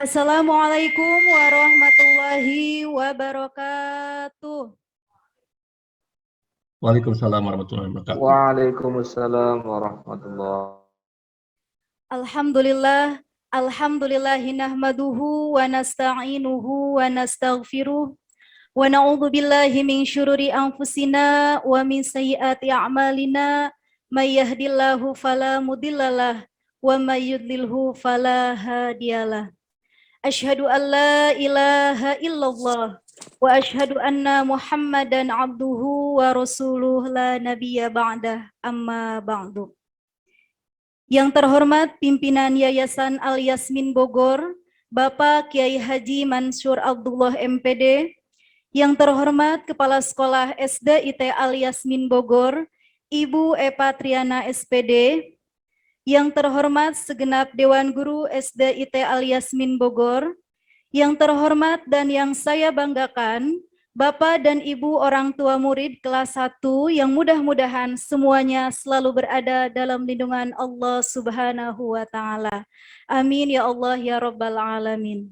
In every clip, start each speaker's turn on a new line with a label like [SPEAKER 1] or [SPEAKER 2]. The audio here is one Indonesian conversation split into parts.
[SPEAKER 1] Assalamualaikum warahmatullahi wabarakatuh.
[SPEAKER 2] Waalaikumsalam warahmatullahi wabarakatuh.
[SPEAKER 3] Waalaikumsalam warahmatullahi.
[SPEAKER 1] Alhamdulillah, alhamdulillahi nahmaduhu wa nasta'inuhu wa nastaghfiruh wa na'udzu billahi min syururi anfusina wa min sayyiati a'malina may yahdihillahu fala mudhillalah wa may yudlilhu fala hadiyalah. Asyhadu an la ilaha illallah wa asyhadu anna Muhammadan abduhu wa rasuluh la nabiyya ba'dah amma ba'du. Yang terhormat pimpinan Yayasan Al Yasmin Bogor, Bapak Kiai Haji Mansur Abdullah MPD, yang terhormat Kepala Sekolah SD IT Al Yasmin Bogor, Ibu Epa Triana SPD, yang terhormat segenap Dewan Guru SD IT Al Yasmin Bogor, yang terhormat dan yang saya banggakan, Bapak dan Ibu orang tua murid kelas 1 yang mudah-mudahan semuanya selalu berada dalam lindungan Allah Subhanahu wa Ta'ala. Amin ya Allah ya Rabbal Alamin.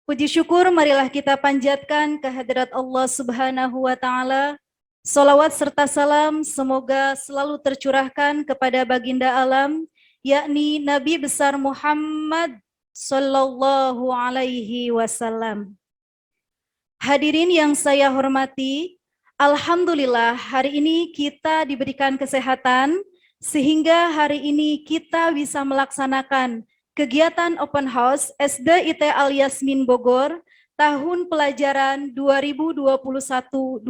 [SPEAKER 1] Puji syukur marilah kita panjatkan kehadirat Allah Subhanahu wa Ta'ala. Salawat serta salam semoga selalu tercurahkan kepada baginda alam, yakni Nabi besar Muhammad Sallallahu alaihi wasallam. Hadirin yang saya hormati, alhamdulillah hari ini kita diberikan kesehatan sehingga hari ini kita bisa melaksanakan kegiatan open house SD IT Al Yasmin Bogor tahun pelajaran 2021-2022.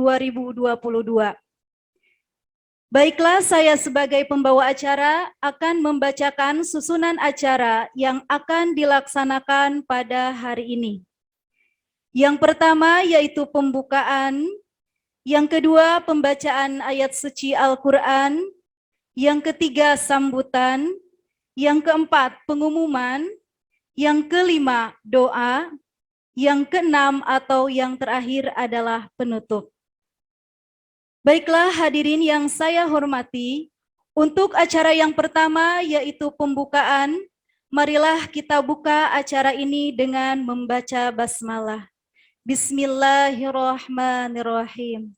[SPEAKER 1] Baiklah, saya sebagai pembawa acara akan membacakan susunan acara yang akan dilaksanakan pada hari ini. Yang pertama yaitu pembukaan, yang kedua pembacaan ayat suci Al-Quran, yang ketiga sambutan, yang keempat pengumuman, yang kelima doa, yang keenam atau yang terakhir adalah penutup. Baiklah hadirin yang saya hormati, untuk acara yang pertama yaitu pembukaan, marilah kita buka acara ini dengan membaca basmalah. Bismillahirrahmanirrahim.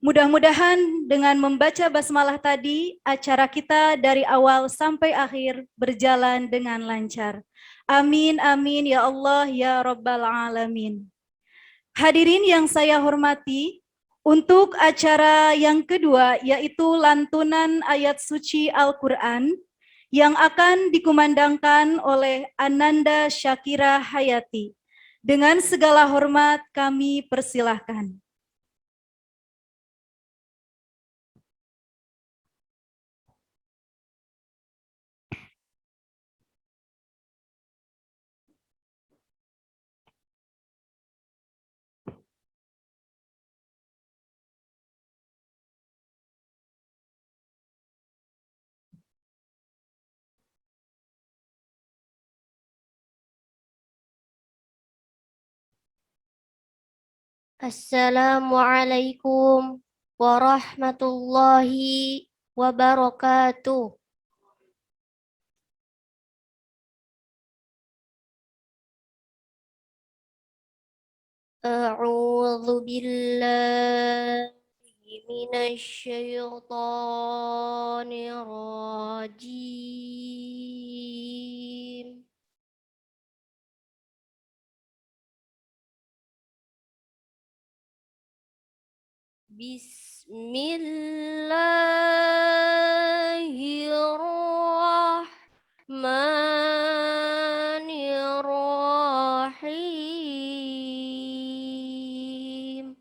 [SPEAKER 1] Mudah-mudahan dengan membaca basmalah tadi, acara kita dari awal sampai akhir berjalan dengan lancar. Amin, amin, ya Allah, ya Rabbal Alamin. Hadirin yang saya hormati, untuk acara yang kedua yaitu lantunan ayat suci Al-Quran yang akan dikumandangkan oleh Ananda Syakira Hayati. Dengan segala hormat kami persilahkan.
[SPEAKER 4] Assalamualaikum warahmatullahi wabarakatuh. A'udzu billahi minasy syaithanir rajim. Bismillahirrahmanirrahim.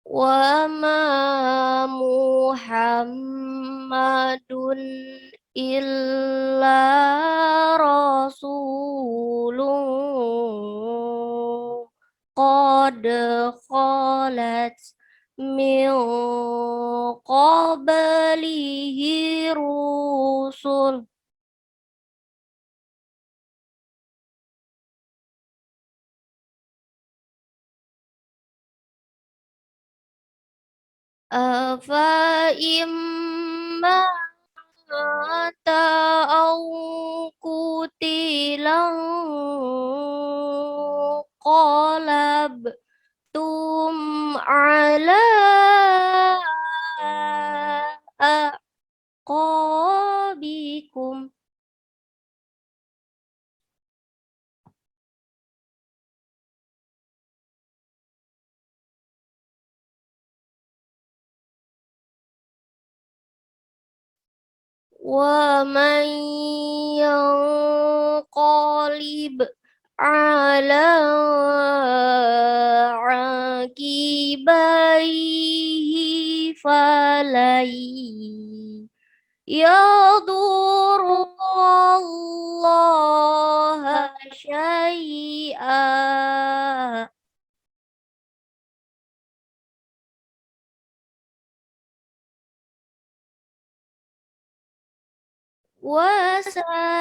[SPEAKER 4] Wa ma Muhammadun illa rasulun qad khalat min qablihi rusul. أفإما مات أو قتل انقلبتم على أعقابكم ومن ينقلب على عقبيه فلن يضر الله شيئا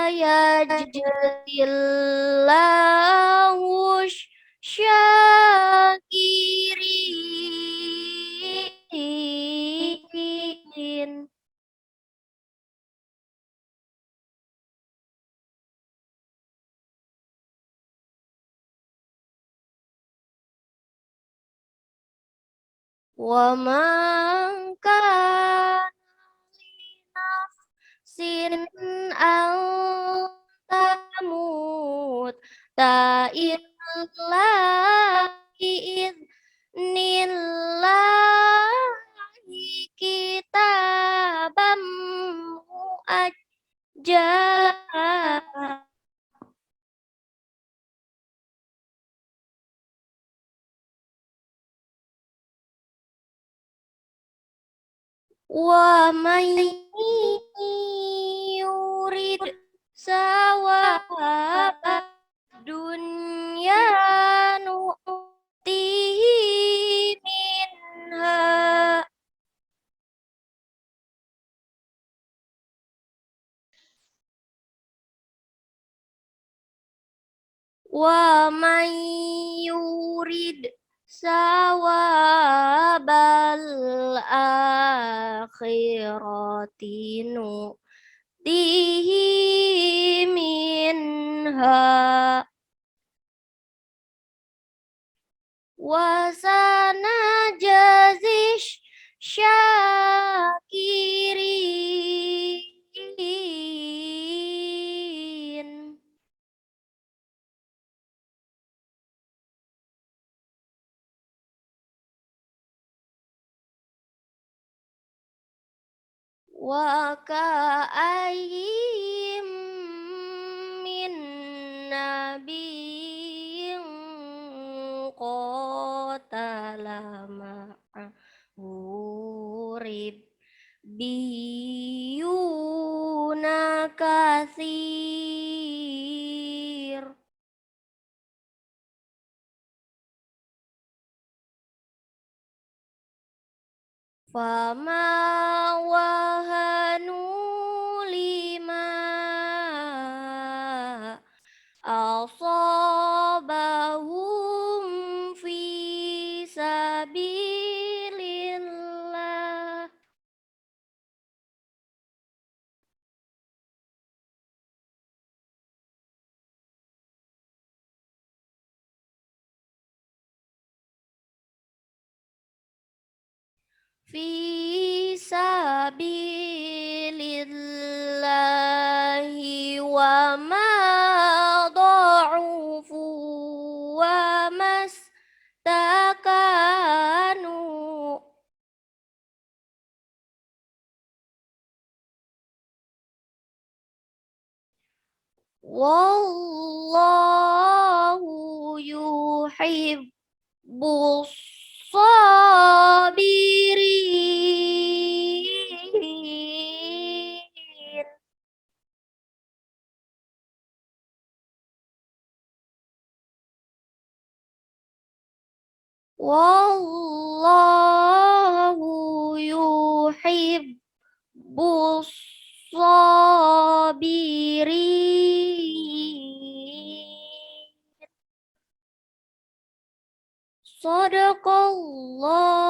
[SPEAKER 4] وسيجزي الله الشاكرين ومن كان لنفس أن تموت إلا بإذن الله كتابا مؤجلا ومن يريد ثواب الدنيا نؤتيه منها ومن يريد ثواب الآخرة نؤتيه منها وسنجزي الشاكرين وكأين من نبي قاتل معه ربيون كثير فما وهنوا لما أصابهم في سبيل الله في سبيل الله وما ضعفوا وما استكانوا والله يحب الصابرين والله يحب الصابرين صدق الله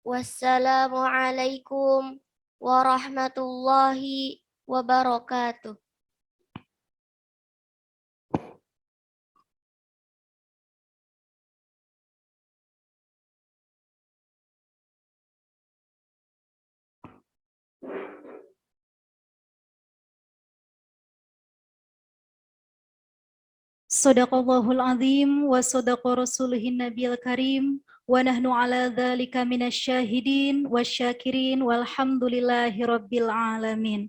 [SPEAKER 4] Wassalamualaikum warahmatullahi wabarakatuh.
[SPEAKER 1] Sadaqallahul azim wa sadaqa rasulihin nabiyil karim wa nahnu ala dzalika minasyahidin wasyakirin walhamdulillahi rabbil alamin.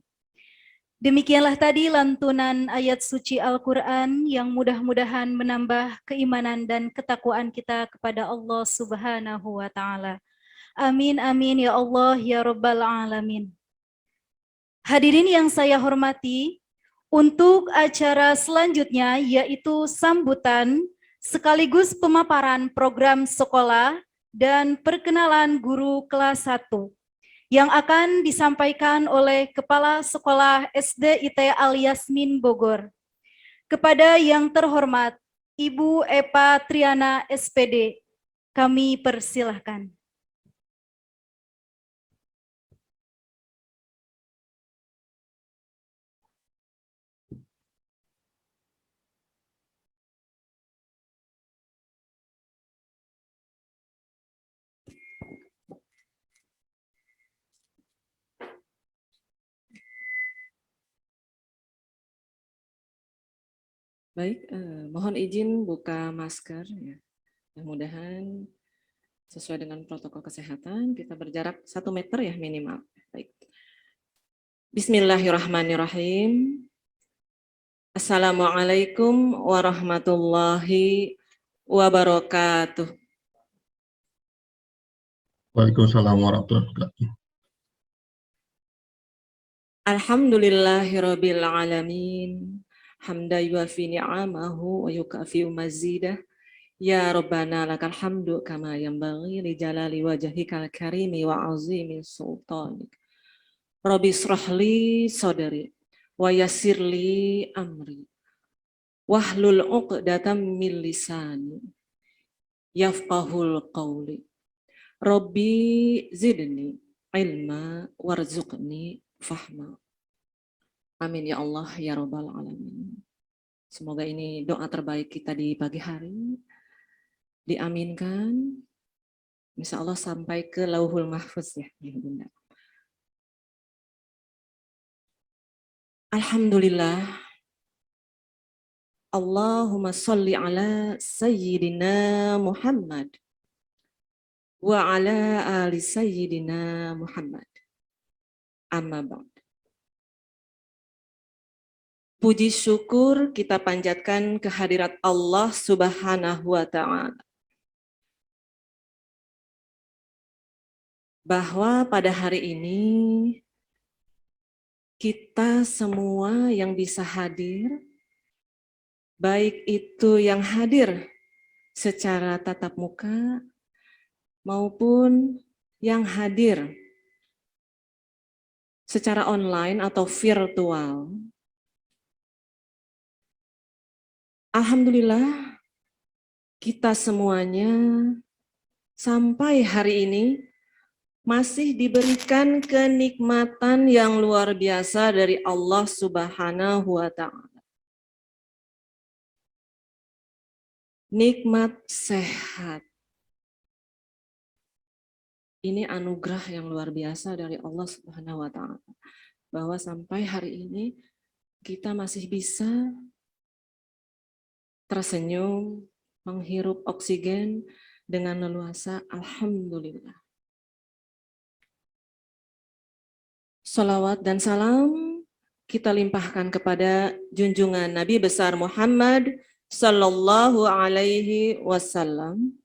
[SPEAKER 1] Demikianlah tadi lantunan ayat suci Al-Quran yang mudah-mudahan menambah keimanan dan ketakwaan kita kepada Allah Subhanahu wa Ta'ala. Amin, amin, ya Allah, ya Rabbal Alamin. Hadirin yang saya hormati, untuk acara selanjutnya yaitu sambutan sekaligus pemaparan program sekolah dan perkenalan guru kelas 1 yang akan disampaikan oleh Kepala Sekolah SD IT Al Yasmin Bogor. Kepada yang terhormat Ibu Epa Triana SPD, kami persilahkan.
[SPEAKER 5] Baik, mohon izin buka masker ya. Mudah-mudahan sesuai dengan protokol kesehatan kita berjarak 1 meter ya minimal. Baik. Bismillahirrahmanirrahim. Assalamualaikum warahmatullahi wabarakatuh.
[SPEAKER 2] Waalaikumsalam warahmatullahi wabarakatuh.
[SPEAKER 5] Alhamdulillahirabbil alamin. Hamda yuafi ni'amahu wa yukafi mazidah. Ya Rabbana lakal hamdu kama yanbaghi li jalali wajhikal karimi wa azimi sultanik. Rabbi israhli sadri wa yassirli amri. Wahlul 'uqdatam min lisani yafqahul qawli. Rabbi zidni ilma warzuqni fahma. Amin ya Allah ya Rabbal alamin. Semoga ini doa terbaik kita di pagi hari. Diaminkan. Insya Allah sampai ke Lauhul Mahfuz ya, Bunda. Alhamdulillah. Allahumma sholli ala Sayyidina Muhammad wa ala ali Sayyidina Muhammad. Amma ba'd. Puji syukur kita panjatkan kehadirat Allah Subhanahu wa Ta'ala. Bahwa pada hari ini kita semua yang bisa hadir, baik itu yang hadir secara tatap muka maupun yang hadir secara online atau virtual. Alhamdulillah, kita semuanya sampai hari ini masih diberikan kenikmatan yang luar biasa dari Allah Subhanahu wa Ta'ala. Nikmat sehat. Ini anugerah yang luar biasa dari Allah Subhanahu wa Ta'ala. Bahwa sampai hari ini kita masih bisa tersenyum, menghirup oksigen dengan leluasa. Alhamdulillah. Salawat dan salam kita limpahkan kepada junjungan Nabi besar Muhammad Sallallahu Alaihi Wasallam,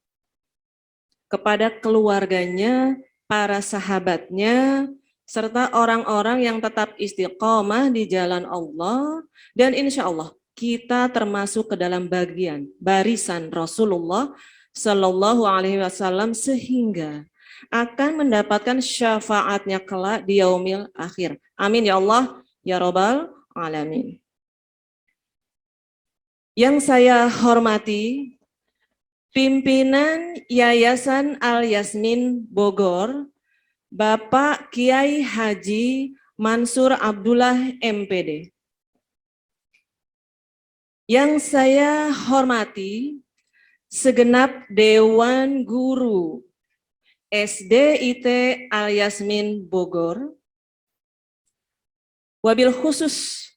[SPEAKER 5] kepada keluarganya, para sahabatnya, serta orang-orang yang tetap istiqomah di jalan Allah, dan insya Allah kita termasuk ke dalam bagian barisan Rasulullah Sallallahu Alaihi Wasallam sehingga akan mendapatkan syafaatnya kelak di yaumil akhir. Amin ya Allah ya Rabbal alamin. Yang saya hormati Pimpinan Yayasan Al-Yasmin Bogor, Bapak Kiai Haji Mansur Abdullah MPD. Yang saya hormati segenap Dewan Guru SDIT Al-Yasmin Bogor, wabil khusus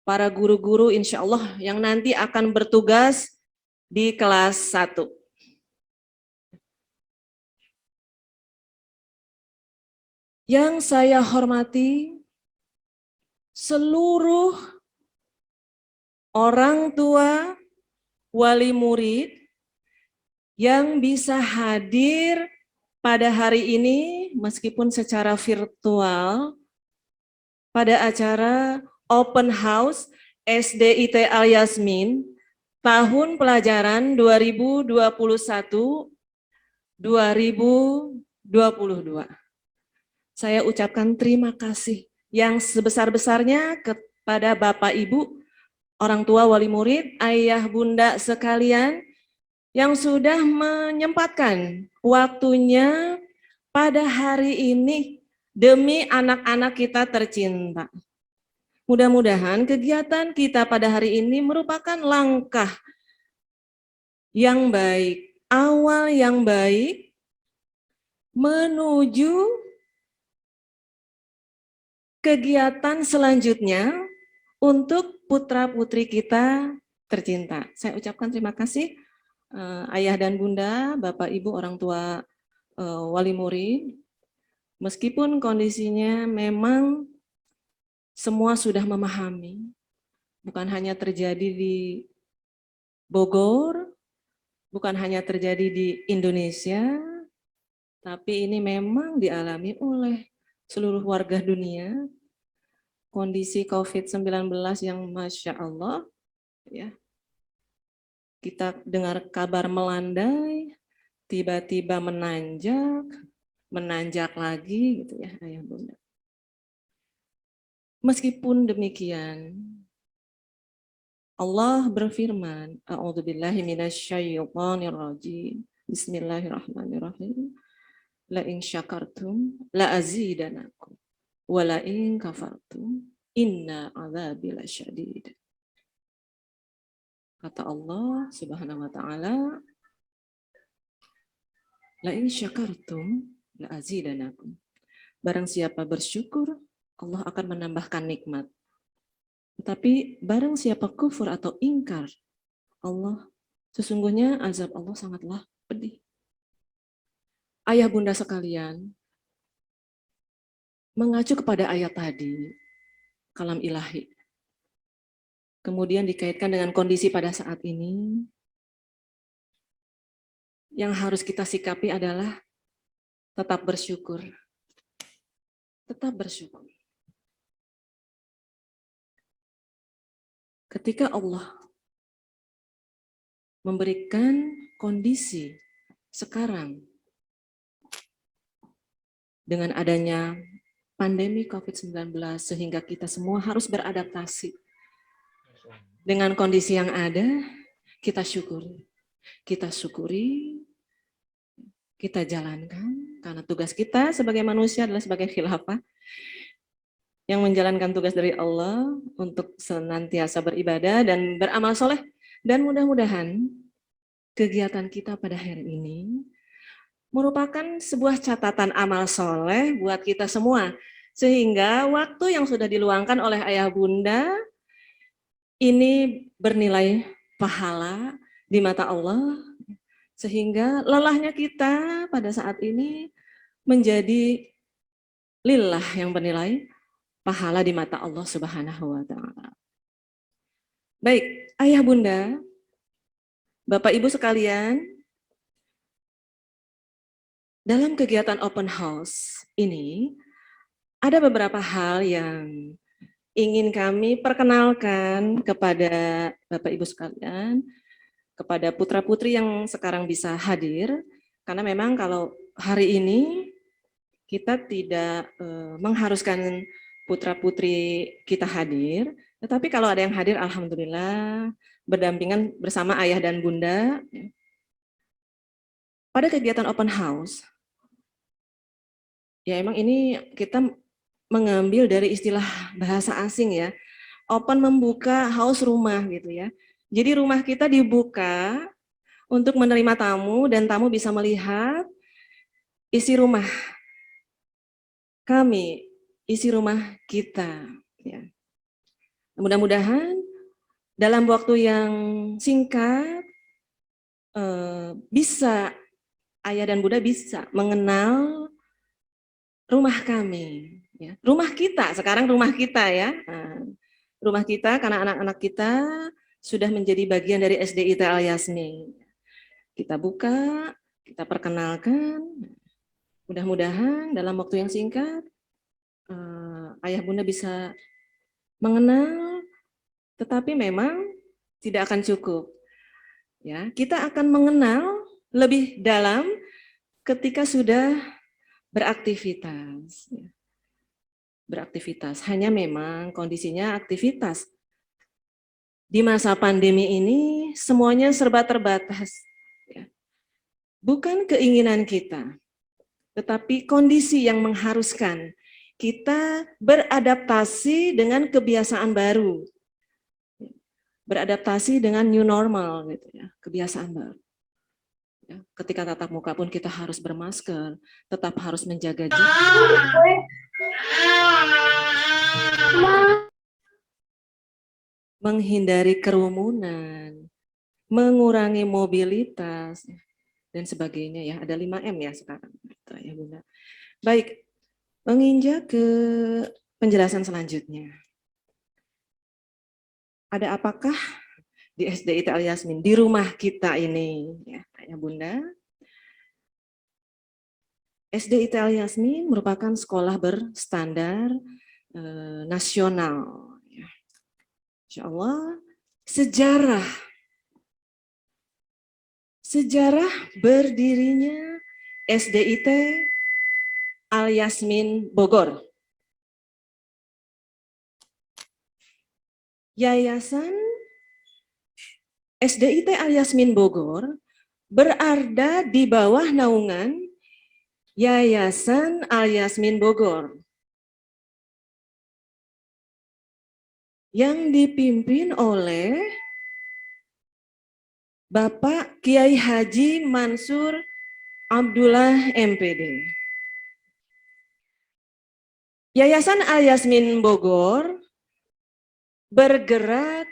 [SPEAKER 5] para guru-guru insya Allah yang nanti akan bertugas di kelas 1. Yang saya hormati seluruh orang tua, wali murid yang bisa hadir pada hari ini meskipun secara virtual pada acara Open House SDIT Al-Yasmin tahun pelajaran 2021-2022. Saya ucapkan terima kasih yang sebesar-besarnya kepada Bapak Ibu, orang tua wali murid, ayah bunda sekalian yang sudah menyempatkan waktunya pada hari ini demi anak-anak kita tercinta. Mudah-mudahan kegiatan kita pada hari ini merupakan langkah yang baik, awal yang baik menuju kegiatan selanjutnya untuk putra-putri kita tercinta. Saya ucapkan terima kasih ayah dan bunda, bapak ibu, orang tua wali murid. Meskipun kondisinya memang semua sudah memahami, bukan hanya terjadi di Bogor, bukan hanya terjadi di Indonesia, tapi ini memang dialami oleh seluruh warga dunia. Kondisi COVID-19 yang Masya Allah, ya, kita dengar kabar melandai, tiba-tiba menanjak lagi, gitu ya, ayah bunda. Meskipun demikian, Allah berfirman, A'udzubillahi minasyaitonirrajim. Bismillahirrahmanirrahim. La in syakartum la azidanakum wa la in kafartum inna adzabi lasyadid. Kata Allah Subhanahu wa taala, la in syakartum la azidanakum. Barang siapa bersyukur, Allah akan menambahkan nikmat. Tetapi barang siapa kufur atau ingkar, Allah, sesungguhnya azab Allah sangatlah pedih. Ayah bunda sekalian, mengacu kepada ayat tadi, kalam ilahi, kemudian dikaitkan dengan kondisi pada saat ini, yang harus kita sikapi adalah tetap bersyukur. Tetap bersyukur. Ketika Allah memberikan kondisi sekarang dengan adanya pandemi COVID-19 sehingga kita semua harus beradaptasi dengan kondisi yang ada, kita syukuri. Kita syukuri, kita jalankan, karena tugas kita sebagai manusia adalah sebagai khilafah yang menjalankan tugas dari Allah untuk senantiasa beribadah dan beramal soleh. Dan mudah-mudahan kegiatan kita pada hari ini merupakan sebuah catatan amal soleh buat kita semua. Sehingga waktu yang sudah diluangkan oleh ayah bunda ini bernilai pahala di mata Allah. Sehingga lelahnya kita pada saat ini menjadi lillah yang bernilai pahala di mata Allah Subhanahu wa taala. Baik, ayah bunda, bapak ibu sekalian, dalam kegiatan open house ini ada beberapa hal yang ingin kami perkenalkan kepada bapak ibu sekalian, kepada putra-putri yang sekarang bisa hadir, karena memang kalau hari ini kita tidak mengharuskan putra-putri kita hadir, Tetapi kalau ada yang hadir, alhamdulillah, berdampingan bersama ayah dan bunda. Pada kegiatan open house, ya emang ini kita mengambil dari istilah bahasa asing ya. Open membuka, house rumah gitu ya. Jadi rumah kita dibuka untuk menerima tamu dan tamu bisa melihat isi rumah kami, isi rumah kita. Ya. Mudah-mudahan dalam waktu yang singkat bisa ayah dan bunda bisa mengenal rumah kami, ya. Rumah kita, sekarang rumah kita ya. Nah, rumah kita karena anak-anak kita sudah menjadi bagian dari SDIT Al Yasmin. Kita buka, kita perkenalkan. Mudah-mudahan dalam waktu yang singkat ayah bunda bisa mengenal, tetapi memang tidak akan cukup. Ya, kita akan mengenal lebih dalam ketika sudah beraktivitas. Beraktivitas, hanya memang kondisinya aktivitas. Di masa pandemi ini semuanya serba terbatas. Bukan keinginan kita, tetapi kondisi yang mengharuskan kita beradaptasi dengan kebiasaan baru. Beradaptasi dengan new normal gitu ya, kebiasaan baru. Ya, ketika tatap muka pun kita harus bermasker, tetap harus menjaga jarak. Menghindari kerumunan, mengurangi mobilitas, dan sebagainya ya. Ada 5M ya sekarang. Ya, Bunda. Baik, menginjak ke penjelasan selanjutnya. Ada apakah di SDIT Al Yasmin, di rumah kita ini, ya Bunda? SDIT Al Yasmin merupakan sekolah berstandar nasional. Ya. Insya Allah, sejarah berdirinya SDIT Al Yasmin Bogor. Yayasan SDIT Al Yasmin Bogor berada di bawah naungan Yayasan Al Yasmin Bogor yang dipimpin oleh Bapak Kiai Haji Mansur Abdullah MPD. Yayasan Al Yasmin Bogor bergerak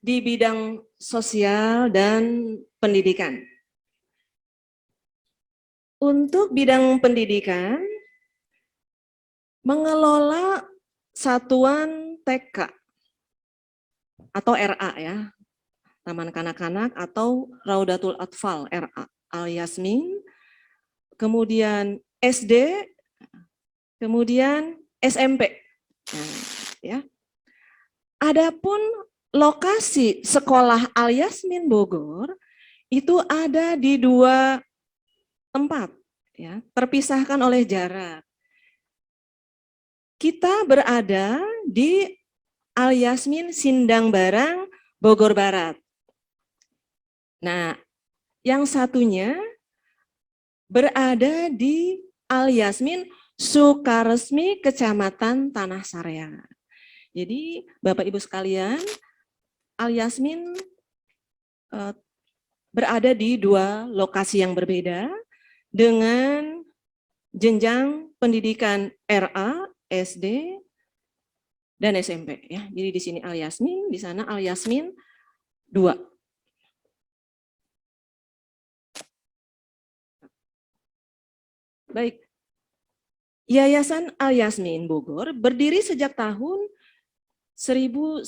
[SPEAKER 5] di bidang sosial dan pendidikan. Untuk bidang pendidikan, mengelola satuan TK atau RA ya, Taman Kanak-Kanak atau Raudatul Atfal RA Al Yasmin, kemudian SD, kemudian SMP. Nah, ya. Adapun lokasi sekolah Al Yasmin Bogor itu ada di 2 tempat, ya, terpisahkan oleh jarak. Kita berada di Al Yasmin Sindang Barang, Bogor Barat. Nah, yang satunya berada di Al Yasmin Sukaresmi, Kecamatan Tanah Sareang. Jadi Bapak Ibu sekalian, Al Yasmin berada di 2 lokasi yang berbeda dengan jenjang pendidikan RA, SD, dan SMP ya. Jadi di sini Al Yasmin, di sana Al Yasmin 2. Baik. Yayasan Al Yasmin Bogor berdiri sejak tahun 1996,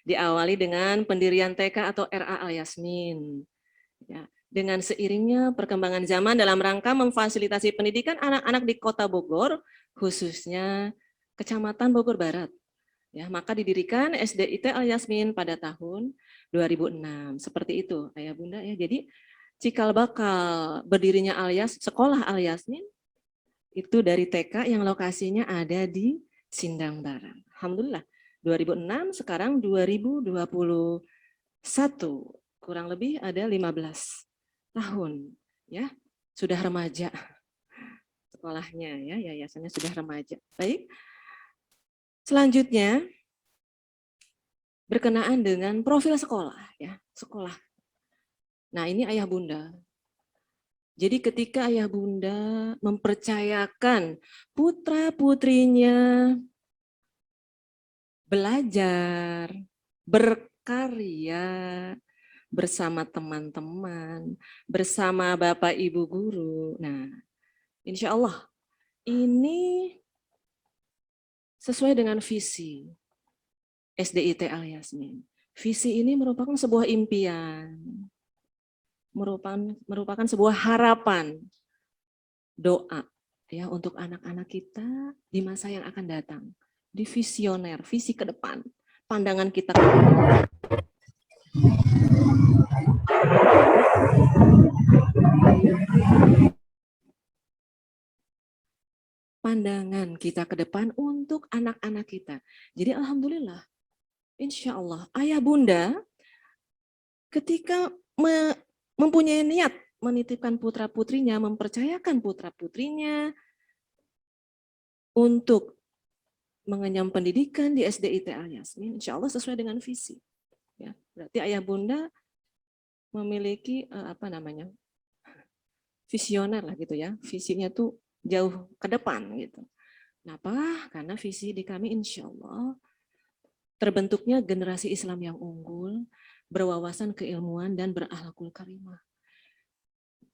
[SPEAKER 5] diawali dengan pendirian TK atau RA Al Yasmin. Ya, dengan seiringnya perkembangan zaman dalam rangka memfasilitasi pendidikan anak-anak di Kota Bogor, khususnya Kecamatan Bogor Barat. Ya, maka didirikan SDIT Al Yasmin pada tahun 2006. Seperti itu, Ayah Bunda ya. Jadi cikal bakal berdirinya sekolah Al Yasmin itu dari TK yang lokasinya ada di Sindang Barang. Alhamdulillah. 2006 sekarang 2021. Kurang lebih ada 15 tahun ya. Sudah remaja sekolahnya ya, yayasannya sudah remaja. Baik. Selanjutnya berkenaan dengan profil sekolah ya, sekolah. Nah, ini ayah bunda. Jadi ketika ayah bunda mempercayakan putra-putrinya belajar, berkarya bersama teman-teman, bersama Bapak Ibu guru. Nah, insya Allah ini sesuai dengan visi SDIT Al-Yasmin. Visi ini merupakan sebuah impian, merupakan sebuah harapan, doa ya untuk anak-anak kita di masa yang akan datang. Di visioner, visi ke depan, pandangan kita ke depan. Pandangan kita ke depan untuk anak-anak kita. Jadi alhamdulillah, insya Allah ayah bunda ketika mempunyai niat menitipkan putra-putrinya, mempercayakan putra-putrinya untuk mengenyam pendidikan di SDIT Al-Yasmin, insya Allah sesuai dengan visi. Ya, berarti ayah bunda memiliki visioner lah gitu ya, visinya tuh jauh ke depan gitu. Kenapa? Karena visi di kami insya Allah terbentuknya generasi Islam yang unggul, berwawasan keilmuan dan berakhlakul karimah.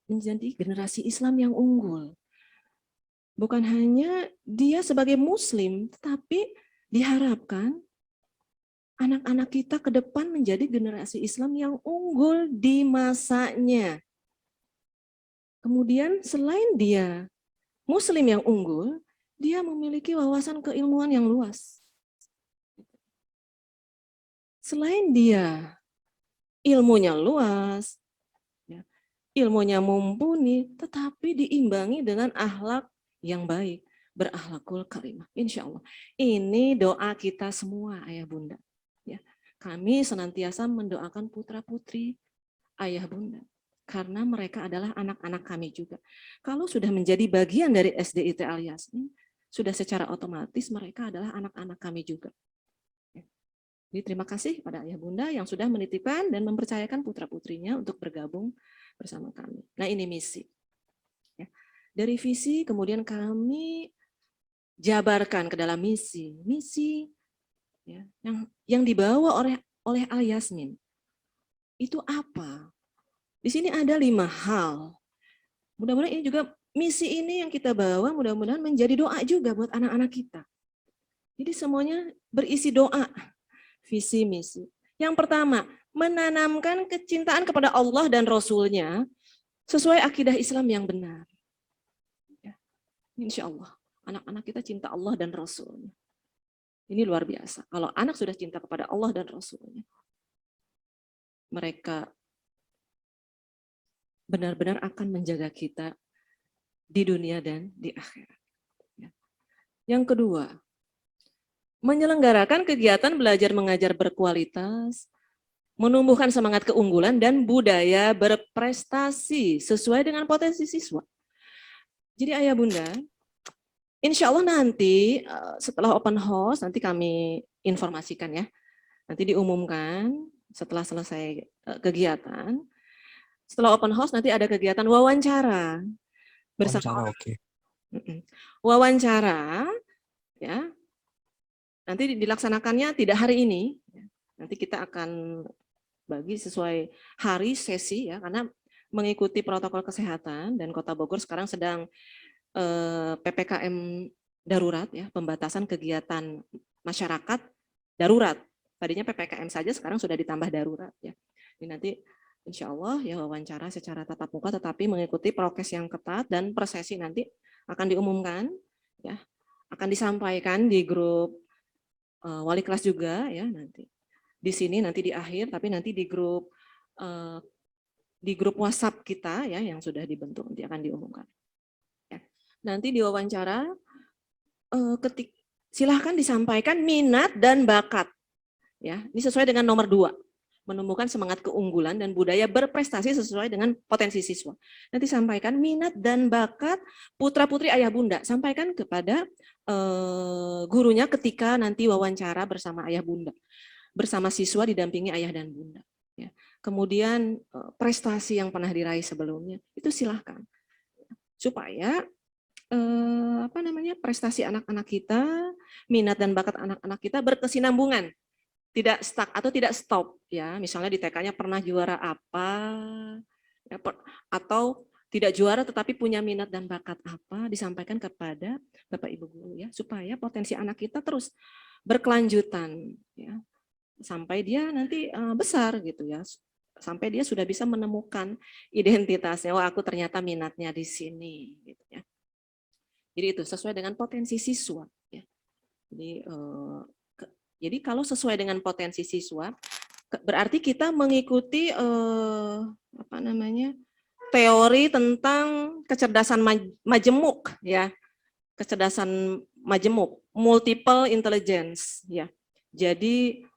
[SPEAKER 5] Menjadi generasi Islam yang unggul. Bukan hanya dia sebagai muslim, tetapi diharapkan anak-anak kita ke depan menjadi generasi Islam yang unggul di masanya. Kemudian selain dia muslim yang unggul, dia memiliki wawasan keilmuan yang luas. Selain dia ilmunya luas, ilmunya mumpuni, tetapi diimbangi dengan akhlak yang baik, berakhlakul karimah. Insya Allah. Ini doa kita semua, ayah bunda. Ya, kami senantiasa mendoakan putra-putri ayah bunda. Karena mereka adalah anak-anak kami juga. Kalau sudah menjadi bagian dari SDIT Al-Yasmin, sudah secara otomatis mereka adalah anak-anak kami juga. Jadi terima kasih pada ayah bunda yang sudah menitipkan dan mempercayakan putra-putrinya untuk bergabung bersama kami. Nah, ini misi. Ya. Dari visi kemudian kami jabarkan ke dalam misi. Misi ya, yang dibawa oleh Al-Yasmin. Itu apa? Di sini ada 5 hal. Mudah-mudahan ini juga misi ini yang kita bawa mudah-mudahan menjadi doa juga buat anak-anak kita. Jadi semuanya berisi doa. Visi misi. Yang pertama, menanamkan kecintaan kepada Allah dan Rasul-Nya sesuai akidah Islam yang benar. Ya. Insya Allah, anak-anak kita cinta Allah dan Rasul-Nya. Ini luar biasa. Kalau anak sudah cinta kepada Allah dan Rasul-Nya, mereka benar-benar akan menjaga kita di dunia dan di akhirat. Ya. Yang kedua, menyelenggarakan kegiatan belajar mengajar berkualitas, menumbuhkan semangat keunggulan dan budaya berprestasi sesuai dengan potensi siswa. Jadi ayah bunda, insya Allah nanti setelah open house, nanti kami informasikan ya, nanti diumumkan setelah selesai kegiatan. Setelah open house nanti ada kegiatan wawancara bersama. Wawancara ya. Nanti dilaksanakannya tidak hari ini. Nanti kita akan bagi sesuai hari sesi ya, karena mengikuti protokol kesehatan dan Kota Bogor sekarang sedang PPKM darurat ya, pembatasan kegiatan masyarakat darurat. Tadinya PPKM saja, sekarang sudah ditambah darurat ya. Ini nanti insya Allah ya wawancara secara tatap muka, tetapi mengikuti prokes yang ketat dan prosesi nanti akan diumumkan ya, akan disampaikan di grup wali kelas juga ya nanti. Di sini nanti di akhir, tapi nanti di grup WhatsApp kita ya yang sudah dibentuk nanti akan diumumkan. Ya. Nanti diwawancara silahkan disampaikan minat dan bakat. Ya, ini sesuai dengan nomor 2. Menumbuhkan semangat keunggulan dan budaya berprestasi sesuai dengan potensi siswa. Nanti sampaikan minat dan bakat putra-putri ayah bunda. Sampaikan kepada gurunya ketika nanti wawancara bersama ayah bunda. Bersama siswa didampingi ayah dan bunda. Ya. Kemudian prestasi yang pernah diraih sebelumnya, itu silahkan. Supaya prestasi anak-anak kita, minat dan bakat anak-anak kita berkesinambungan. Tidak stuck atau tidak stop ya, misalnya di TK-nya pernah juara apa ya, atau tidak juara tetapi punya minat dan bakat apa, disampaikan kepada Bapak Ibu guru ya, supaya potensi anak kita terus berkelanjutan ya, sampai dia nanti besar gitu ya, sampai dia sudah bisa menemukan identitasnya, wah aku ternyata minatnya di sini gitu ya. Jadi itu sesuai dengan potensi siswa ya. Jadi kalau sesuai dengan potensi siswa, berarti kita mengikuti teori tentang kecerdasan majemuk ya, kecerdasan majemuk, multiple intelligence ya. Jadi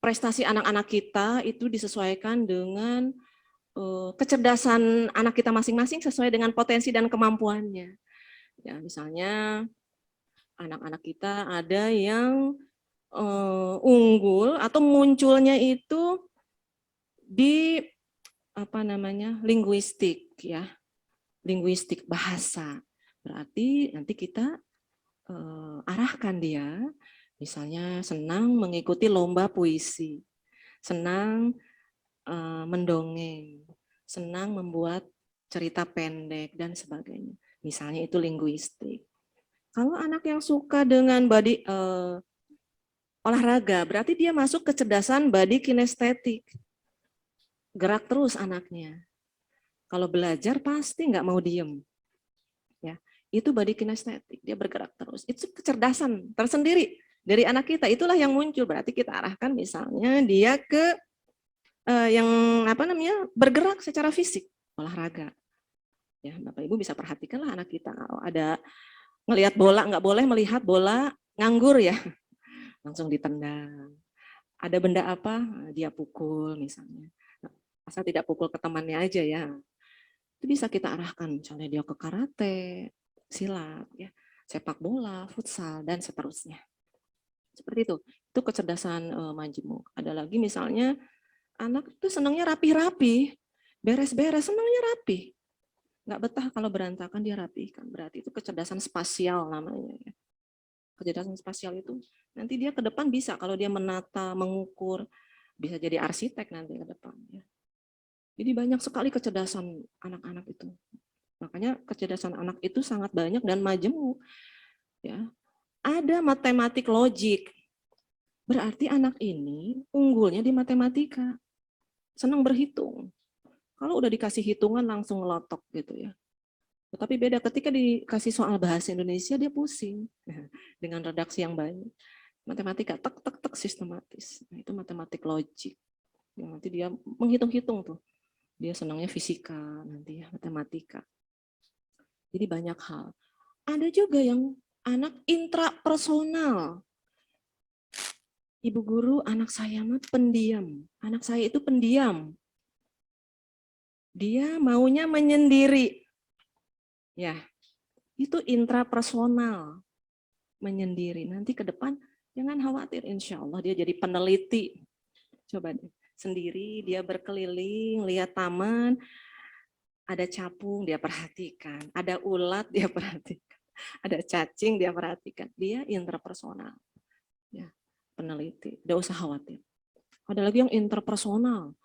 [SPEAKER 5] prestasi anak-anak kita itu disesuaikan dengan kecerdasan anak kita masing-masing sesuai dengan potensi dan kemampuannya. Ya, misalnya anak-anak kita ada yang unggul atau munculnya itu di linguistik ya, linguistik bahasa. Berarti nanti kita arahkan dia, misalnya senang mengikuti lomba puisi, senang mendongeng, senang membuat cerita pendek dan sebagainya. Misalnya itu linguistik. Kalau anak yang suka dengan olahraga, berarti dia masuk kecerdasan body kinestetik. Gerak terus anaknya. Kalau belajar pasti nggak mau diem. Ya, itu body kinestetik, dia bergerak terus. Itu kecerdasan tersendiri dari anak kita. Itulah yang muncul. Berarti kita arahkan misalnya dia ke bergerak secara fisik, olahraga. Ya, Bapak Ibu bisa perhatikanlah anak kita. Kalau ada ngelihat bola, nggak boleh melihat bola nganggur ya. Langsung ditendang. Ada benda apa, dia pukul misalnya. Asal tidak pukul ke temannya aja ya. Itu bisa kita arahkan, misalnya dia ke karate, silat, ya, sepak bola, futsal, dan seterusnya. Seperti itu. Itu kecerdasan majemuk. Ada lagi misalnya, anak itu senangnya rapi-rapi, beres-beres, senangnya rapi. Nggak betah kalau berantakan, dia rapihkan. Berarti itu kecerdasan spasial namanya. Ya. Kecerdasan spasial itu nanti dia ke depan bisa kalau dia menata, mengukur, bisa jadi arsitek nanti ke depan. Ya. Jadi banyak sekali kecerdasan anak-anak itu. Makanya kecerdasan anak itu sangat banyak dan majemuk. Ya. Ada matematik logik. Berarti anak ini unggulnya di matematika. Senang berhitung. Kalau udah dikasih hitungan langsung ngelotok gitu ya. Tetapi beda ketika dikasih soal bahasa Indonesia dia pusing dengan redaksi yang banyak. Matematika tek sistematis. Nah, itu matematik logik. Ya, nanti dia menghitung-hitung tuh. Dia senangnya fisika nanti ya, matematika. Jadi banyak hal. Ada juga yang anak intrapersonal. Ibu guru, anak saya mah pendiam. Anak saya itu pendiam. Dia maunya menyendiri. Ya, itu intrapersonal, menyendiri. Nanti ke depan jangan khawatir, insya Allah dia jadi peneliti. Coba deh, sendiri dia berkeliling, lihat taman, ada capung dia perhatikan, ada ulat dia perhatikan, ada cacing dia perhatikan. Dia intrapersonal, ya, peneliti. Tidak usah khawatir. Ada lagi yang interpersonal,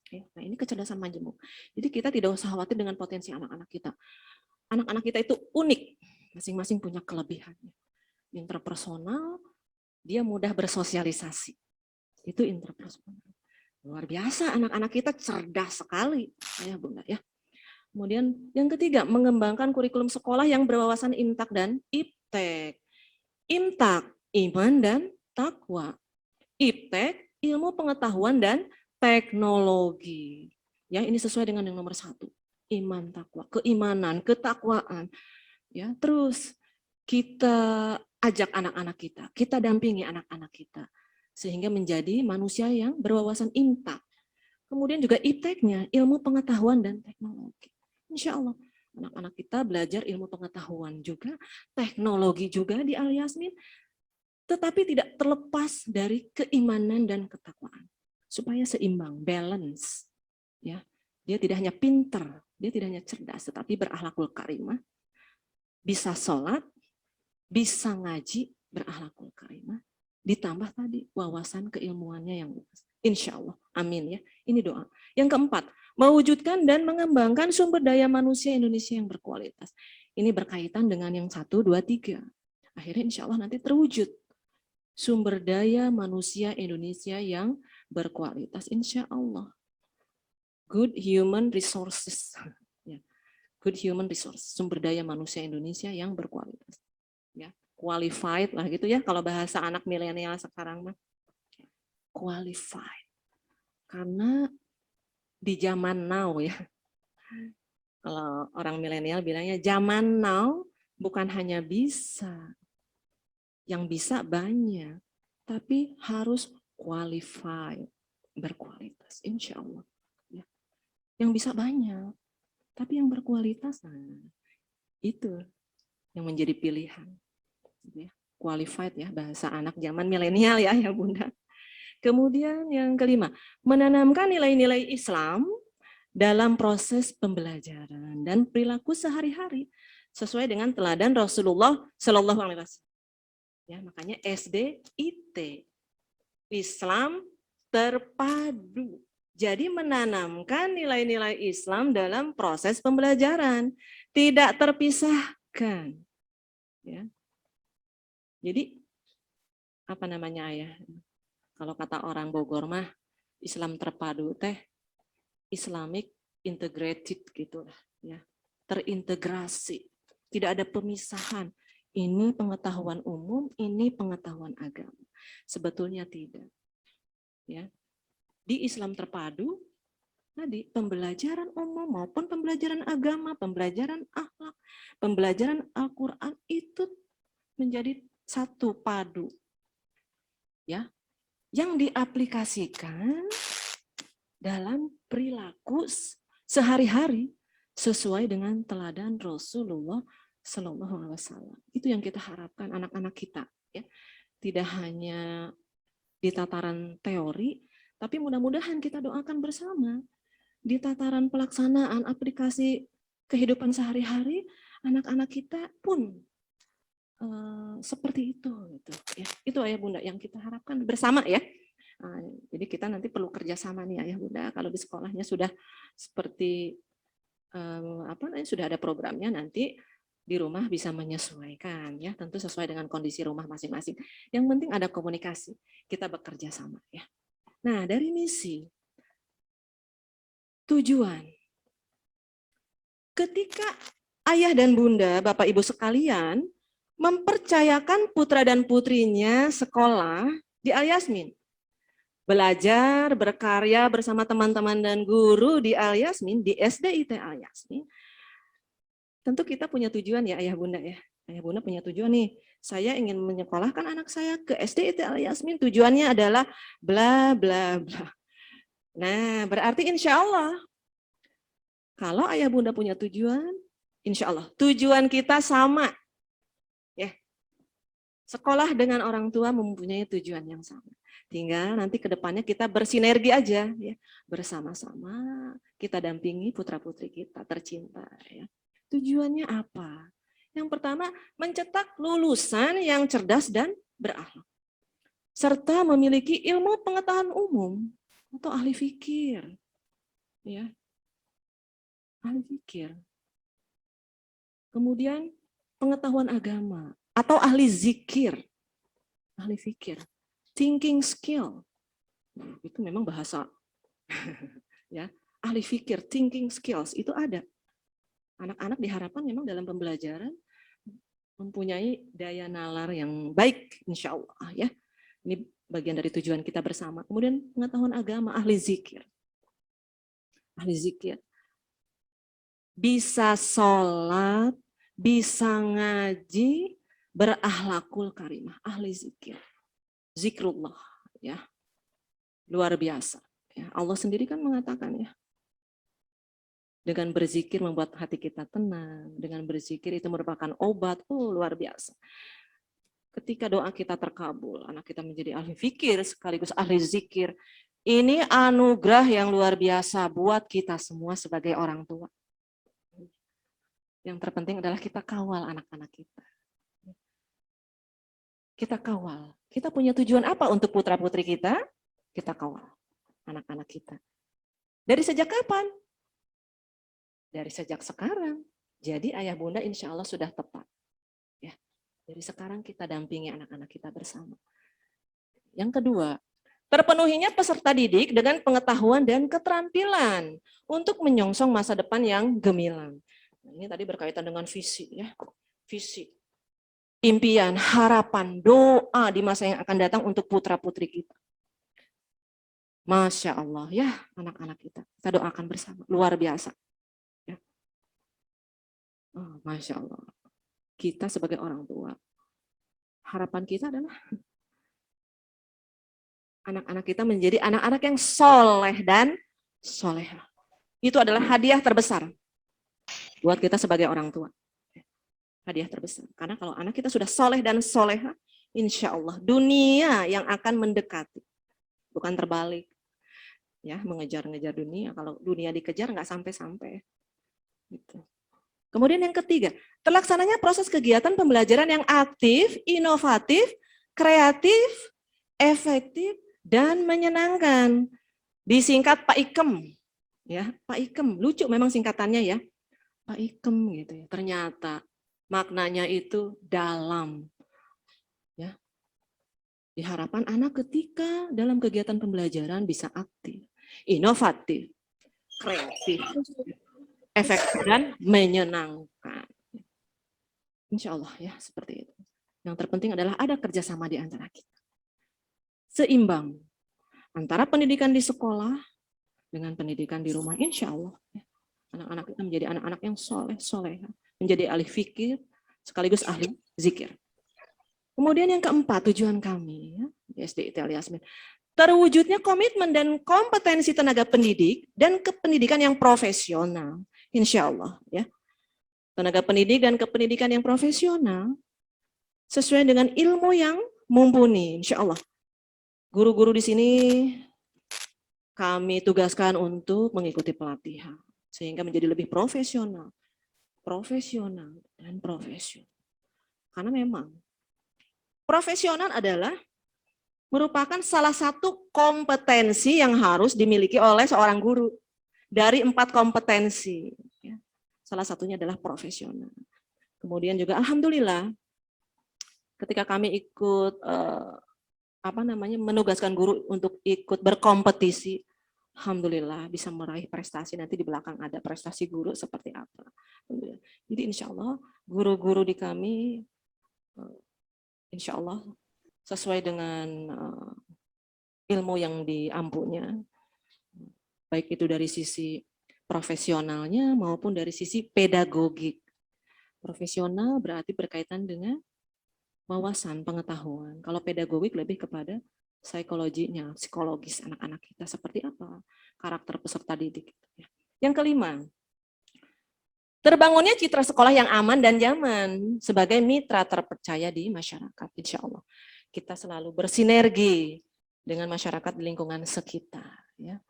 [SPEAKER 5] Nah, ini kecerdasan majemuk. Jadi kita tidak usah khawatir dengan potensi anak-anak kita. Anak-anak kita itu unik, masing-masing punya kelebihannya. Interpersonal, dia mudah bersosialisasi. Itu interpersonal. Luar biasa, anak-anak kita cerdas sekali, ya Bunda ya. Kemudian yang ketiga, mengembangkan kurikulum sekolah yang berwawasan imtak dan iptek. Imtak, iman dan takwa. Iptek, ilmu pengetahuan dan teknologi. Ya, ini sesuai dengan yang nomor 1. Iman, takwa, keimanan, ketakwaan. Ya, terus kita ajak anak-anak kita dampingi anak-anak kita sehingga menjadi manusia yang berwawasan imtak. Kemudian juga ipteknya, ilmu pengetahuan dan teknologi. Insya Allah anak-anak kita belajar ilmu pengetahuan juga, teknologi juga di Al Yasmin, tetapi tidak terlepas dari keimanan dan ketakwaan. Supaya seimbang, balance. Ya, dia tidak hanya pinter, dia tidak hanya cerdas, tetapi berakhlakul karimah, bisa sholat, bisa ngaji, berakhlakul karimah, ditambah tadi wawasan keilmuannya yang luas. Insya Allah, amin ya. Ini doa. Yang keempat, mewujudkan dan mengembangkan sumber daya manusia Indonesia yang berkualitas. Ini berkaitan dengan yang 1, 2, 3. Akhirnya insya Allah nanti terwujud sumber daya manusia Indonesia yang berkualitas, insya Allah. Good human resources. Good human resources, sumber daya manusia Indonesia yang berkualitas. Ya, qualified lah gitu ya, kalau bahasa anak milenial sekarang mah. Qualified. Karena di zaman now ya, kalau orang milenial bilangnya zaman now bukan hanya bisa, yang bisa banyak, tapi harus qualified, berkualitas, insya Allah. Ya. Yang bisa banyak, tapi yang berkualitas, nah, itu yang menjadi pilihan. Ya. Qualified ya, bahasa anak zaman milenial ya Bunda. Kemudian yang kelima, menanamkan nilai-nilai Islam dalam proses pembelajaran dan perilaku sehari-hari sesuai dengan teladan Rasulullah Shallallahu Alaihi Wasallam. Ya, makanya SDIT, Islam terpadu. Jadi menanamkan nilai-nilai Islam dalam proses pembelajaran, tidak terpisahkan. Ya. Jadi apa namanya ayah? Kalau kata orang Bogor mah Islam terpadu teh Islamic integrated gitulah ya. Terintegrasi. Tidak ada pemisahan. Ini pengetahuan umum, ini pengetahuan agama. Sebetulnya tidak. Ya. Di Islam terpadu tadi pembelajaran umum maupun pembelajaran agama, pembelajaran akhlak, pembelajaran Al-Qur'an itu menjadi satu padu. Ya. Yang diaplikasikan dalam perilaku sehari-hari sesuai dengan teladan Rasulullah Shallallahu Alaihi Wasallam. Itu yang kita harapkan anak-anak kita, ya. Tidak hanya di tataran teori, tapi mudah-mudahan kita doakan bersama di tataran pelaksanaan aplikasi kehidupan sehari-hari, anak-anak kita pun seperti itu gitu ya. Itu ayah bunda yang kita harapkan bersama ya. Jadi kita nanti perlu kerjasama nih ayah bunda, kalau di sekolahnya sudah seperti sudah ada programnya, nanti di rumah bisa menyesuaikan ya, tentu sesuai dengan kondisi rumah masing-masing. Yang penting ada komunikasi, kita bekerja sama ya. Nah, dari misi, tujuan, ketika ayah dan bunda, bapak ibu sekalian mempercayakan putra dan putrinya sekolah di Al Yasmin, belajar, berkarya bersama teman-teman dan guru di Al Yasmin, di SDIT Al Yasmin, tentu kita punya tujuan ya ayah bunda ya. Ayah bunda punya tujuan nih, saya ingin menyekolahkan anak saya ke SDIT Al Yasmin, tujuannya adalah bla bla bla. Nah, berarti insya Allah, kalau ayah bunda punya tujuan, insya Allah tujuan kita sama. Ya, sekolah dengan orang tua mempunyai tujuan yang sama. Tinggal nanti ke depannya kita bersinergi aja, ya, bersama-sama kita dampingi putra-putri kita tercinta. Ya. Tujuannya apa? Yang pertama, mencetak lulusan yang cerdas dan berakhlak, serta memiliki ilmu pengetahuan umum atau ahli fikir. Ya. Ahli fikir. Kemudian pengetahuan agama atau ahli zikir, ahli fikir, thinking skill, itu memang bahasa, ya, ahli fikir, thinking skills itu ada. Anak-anak diharapkan memang dalam pembelajaran mempunyai daya nalar yang baik, insya Allah ya. Ini bagian dari tujuan kita bersama. Kemudian pengetahuan agama, ahli zikir, bisa sholat, bisa ngaji, berahlakul karimah, ahli zikir. Zikrullah, ya. Luar biasa. Ya, Allah sendiri kan mengatakan ya, dengan berzikir membuat hati kita tenang, dengan berzikir itu merupakan obat. Oh, luar biasa. Ketika doa kita terkabul, anak kita menjadi ahli fikir sekaligus ahli zikir. Ini anugerah yang luar biasa buat kita semua sebagai orang tua. Yang terpenting adalah kita kawal anak-anak kita. Kita kawal. Kita punya tujuan apa untuk putra-putri kita? Kita kawal anak-anak kita. Dari sejak kapan? Dari sejak sekarang. Jadi ayah bunda insya Allah sudah tepat. Ya, dari sekarang kita dampingi anak-anak kita bersama. Yang kedua, terpenuhinya peserta didik dengan pengetahuan dan keterampilan untuk menyongsong masa depan yang gemilang. Nah, ini tadi berkaitan dengan visi, ya, visi, impian, harapan, doa di masa yang akan datang untuk putra-putri kita. Masya Allah, ya anak-anak kita doakan bersama, luar biasa. Ya. Oh, Masya Allah, kita sebagai orang tua, harapan kita adalah anak-anak kita menjadi anak-anak yang soleh dan soleha. Itu adalah hadiah terbesar buat kita sebagai orang tua. Hadiah terbesar. Karena kalau anak kita sudah soleh dan soleha, insya Allah dunia yang akan mendekati. Bukan terbalik. Ya, mengejar-ngejar dunia. Kalau dunia dikejar nggak sampai-sampai. Gitu. Kemudian yang ketiga, terlaksananya proses kegiatan pembelajaran yang aktif, inovatif, kreatif, efektif, dan menyenangkan. Disingkat Pak Ikem. Ya, Pak Ikem, lucu memang singkatannya ya. Pak Ikem gitu ya. Ternyata maknanya itu dalam. Ya. Diharapkan anak ketika dalam kegiatan pembelajaran bisa aktif, inovatif, kreatif, efektif, dan menyenangkan. Insya Allah ya seperti itu. Yang terpenting adalah ada kerjasama di antara kita. Seimbang antara pendidikan di sekolah dengan pendidikan di rumah. Insya Allah anak-anak kita menjadi anak-anak yang soleh, menjadi ahli fikir sekaligus ahli zikir. Kemudian yang keempat, tujuan kami ya, di SD ITL Yasmin, terwujudnya komitmen dan kompetensi tenaga pendidik dan kependidikan yang profesional. Insya Allah ya, tenaga pendidik dan kependidikan yang profesional sesuai dengan ilmu yang mumpuni. Insya Allah, guru-guru di sini kami tugaskan untuk mengikuti pelatihan sehingga menjadi lebih profesional dan profesional. Karena memang profesional adalah merupakan salah satu kompetensi yang harus dimiliki oleh seorang guru. Dari 4 kompetensi. Salah satunya adalah profesional. Kemudian juga alhamdulillah ketika kami ikut menugaskan guru untuk ikut berkompetisi, alhamdulillah bisa meraih prestasi. Nanti di belakang ada prestasi guru seperti apa. Jadi insya Allah guru-guru di kami insya Allah sesuai dengan ilmu yang diampunya, baik itu dari sisi profesionalnya maupun dari sisi pedagogik. Profesional berarti berkaitan dengan wawasan, pengetahuan. Kalau pedagogik lebih kepada psikologinya, psikologis anak-anak kita seperti apa, karakter peserta didik. Yang kelima, terbangunnya citra sekolah yang aman dan nyaman sebagai mitra terpercaya di masyarakat. Insya Allah kita selalu bersinergi dengan masyarakat di lingkungan sekitar. Ya.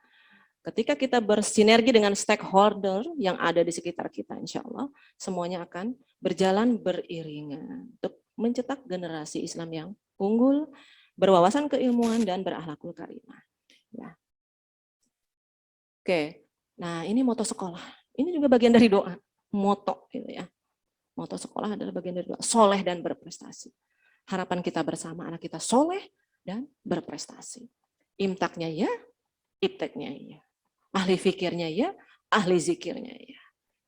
[SPEAKER 5] Ketika kita bersinergi dengan stakeholder yang ada di sekitar kita, insya Allah semuanya akan berjalan beriringan untuk mencetak generasi Islam yang unggul, berwawasan keilmuan, dan berakhlakul karimah. Ya. Oke, nah ini moto sekolah. Ini juga bagian dari doa. Moto gitu ya. Moto sekolah adalah bagian dari doa, soleh dan berprestasi. Harapan kita bersama anak kita soleh dan berprestasi. Imtaknya ya, ipteknya ya. Ahli fikirnya ya, ahli zikirnya ya.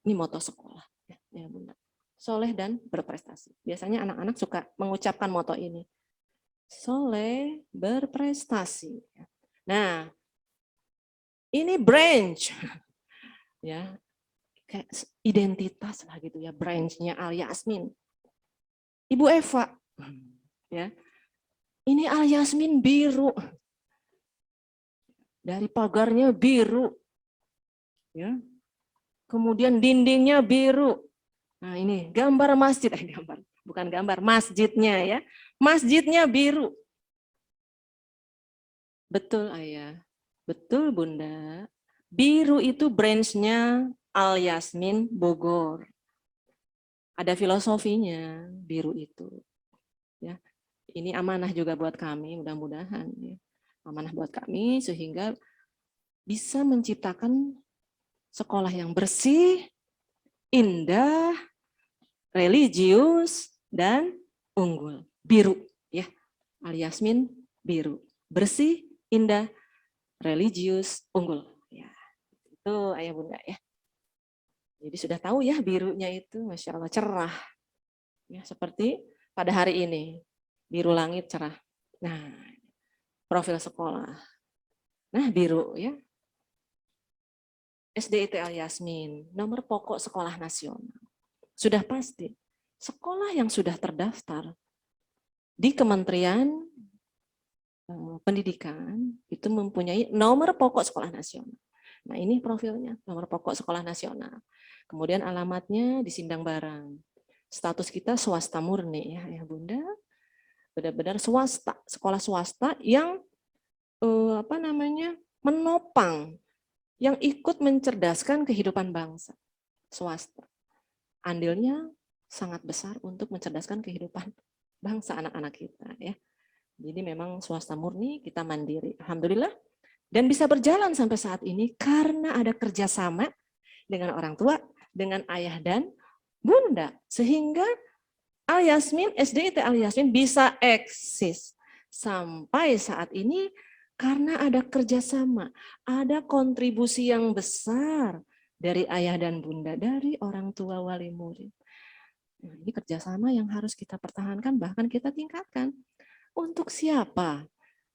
[SPEAKER 5] Ini moto sekolah. Ya, Bunda. Soleh dan berprestasi. Biasanya anak-anak suka mengucapkan moto ini. Soleh, berprestasi. Nah, ini branch. Ya, kayak identitas lah gitu ya, branch-nya Al Yasmin. Ibu Eva, ya, ini al-yasmin biru, dari pagarnya biru, ya, kemudian dindingnya biru. Nah ini gambar masjid, bukan gambar masjidnya ya, masjidnya biru. Betul Ayah, betul Bunda. Biru itu branch-nya Al-Yasmin Bogor. Ada filosofinya biru itu. Ya, ini amanah juga buat kami, mudah-mudahan ya. Amanah buat kami sehingga bisa menciptakan sekolah yang bersih, indah, religius, dan unggul. Biru ya, Al-Yasmin biru. Bersih, indah, religius, unggul. Ya, itu Ayah Bunda ya. Jadi sudah tahu ya birunya itu, Masya Allah cerah. Ya, seperti pada hari ini, biru langit cerah. Nah, profil sekolah. Nah, biru ya. SDIT Al-Yasmin, nomor pokok sekolah nasional. Sudah pasti, sekolah yang sudah terdaftar di Kementerian Pendidikan itu mempunyai nomor pokok sekolah nasional. Nah ini profilnya, nomor pokok sekolah nasional. Kemudian alamatnya di Sindang Barang. Status kita swasta murni ya Bunda. Benar-benar swasta, sekolah swasta yang menopang, yang ikut mencerdaskan kehidupan bangsa. Swasta. Andilnya sangat besar untuk mencerdaskan kehidupan bangsa anak-anak kita ya. Jadi memang swasta murni, kita mandiri. Alhamdulillah. Dan bisa berjalan sampai saat ini karena ada kerjasama dengan orang tua, dengan ayah dan bunda. Sehingga Al-Yasmin, SDIT Al-Yasmin bisa eksis sampai saat ini karena ada kerjasama, ada kontribusi yang besar dari ayah dan bunda, dari orang tua wali murid. Nah, ini kerjasama yang harus kita pertahankan, bahkan kita tingkatkan. Untuk siapa?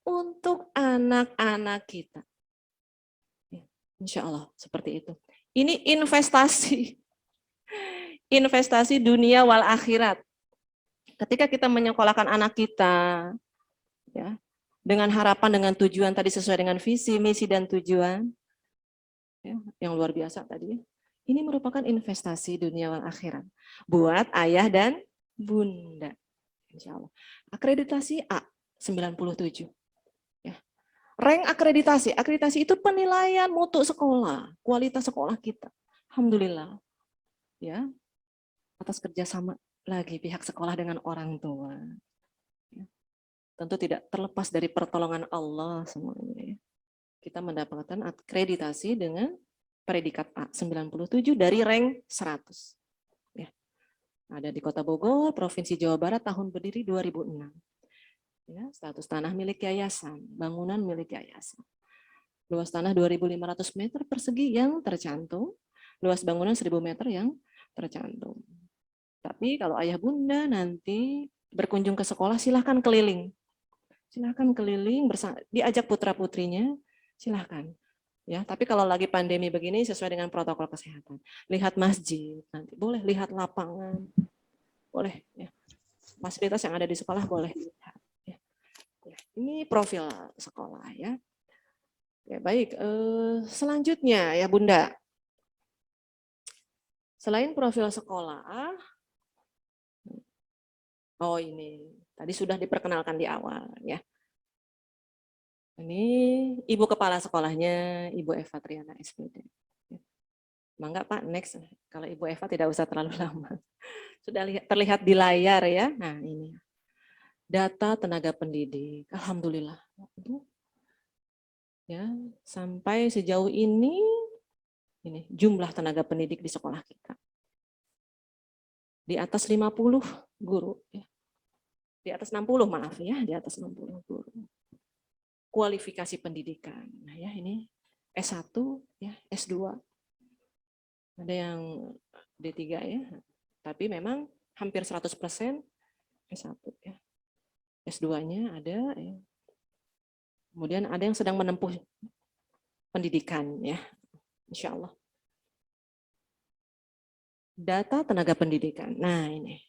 [SPEAKER 5] Untuk anak-anak kita. Insya Allah seperti itu. Ini investasi. Investasi dunia wal akhirat. Ketika kita menyekolahkan anak kita, ya, dengan harapan, dengan tujuan tadi sesuai dengan visi, misi, dan tujuan, ya, yang luar biasa tadi. Ini merupakan investasi dunia wal akhirat buat ayah dan bunda. Insya Allah. Akreditasi A 97. Ya. Rank akreditasi. Akreditasi itu penilaian mutu sekolah, kualitas sekolah kita. Alhamdulillah. Ya. Atas kerjasama lagi pihak sekolah dengan orang tua. Ya. Tentu tidak terlepas dari pertolongan Allah semuanya. Ya. Kita mendapatkan akreditasi dengan predikat A 97 dari rank 100. Ada di Kota Bogor, Provinsi Jawa Barat, tahun berdiri 2006. Ya, status tanah milik yayasan, bangunan milik yayasan. Luas tanah 2.500 meter persegi yang tercantum, luas bangunan 1.000 meter yang tercantum. Tapi kalau ayah bunda nanti berkunjung ke sekolah, silahkan keliling. Silahkan keliling, diajak putra-putrinya, silahkan. Ya, tapi kalau lagi pandemi begini sesuai dengan protokol kesehatan. Lihat masjid, nanti boleh lihat lapangan, boleh ya. Fasilitas yang ada di sekolah boleh lihat. Ya. Ini profil sekolah ya. Ya baik, selanjutnya ya Bunda. Selain profil sekolah, oh ini tadi sudah diperkenalkan di awal ya. Ini Ibu Kepala Sekolahnya, Ibu Eva Triana SPD. Mangga Pak, next. Kalau Ibu Eva tidak usah terlalu lama. Sudah terlihat di layar ya. Nah ini. Data tenaga pendidik. Alhamdulillah. Ya, sampai sejauh ini jumlah tenaga pendidik di sekolah kita. Di atas 50 guru. Ya. Di atas 60 maaf ya, di atas 60 guru. Kualifikasi pendidikan. Nah ya ini S1, ya, S2. Ada yang D3 ya. Tapi memang hampir 100% S1 ya. S2-nya ada ya. Kemudian ada yang sedang menempuh pendidikan ya. Insya Allah. Data tenaga pendidikan. Nah ini.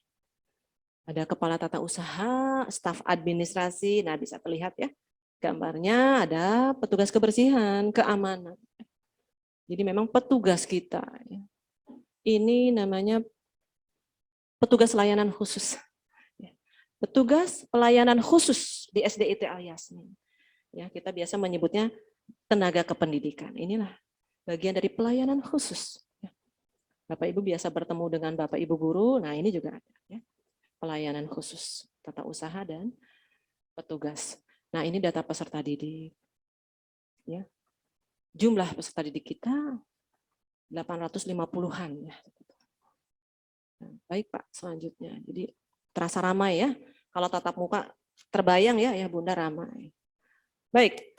[SPEAKER 5] Ada kepala tata usaha, staf administrasi. Nah, bisa terlihat ya gambarnya, ada petugas kebersihan, keamanan. Jadi memang petugas kita. Ya. Ini namanya petugas layanan khusus. Petugas pelayanan khusus di SDIT Al-Yasmin. Ya, kita biasa menyebutnya tenaga kependidikan. Inilah bagian dari pelayanan khusus. Bapak Ibu biasa bertemu dengan Bapak Ibu guru, nah ini juga ada ya. Pelayanan khusus tata usaha dan petugas. Nah, ini data peserta didik. Ya. Jumlah peserta didik kita 850-an ya. Nah, baik Pak, selanjutnya. Jadi terasa ramai ya. Kalau tatap muka terbayang ya Bunda ramai. Baik.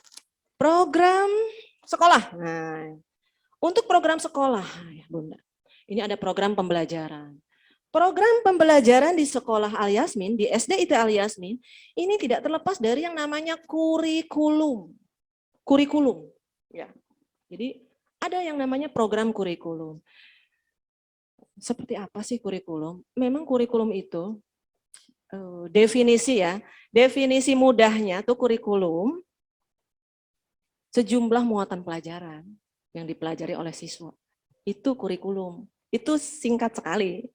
[SPEAKER 5] Program sekolah. Nah, untuk program sekolah ya Bunda. Ini ada program pembelajaran. Program pembelajaran di sekolah Al-Yasmin, di SDIT Al-Yasmin, ini tidak terlepas dari yang namanya kurikulum. Kurikulum. Ya. Jadi ada yang namanya program kurikulum. Seperti apa sih kurikulum? Memang kurikulum itu, definisi ya, definisi mudahnya tuh kurikulum, sejumlah muatan pelajaran yang dipelajari oleh siswa. Itu kurikulum. Itu singkat sekali.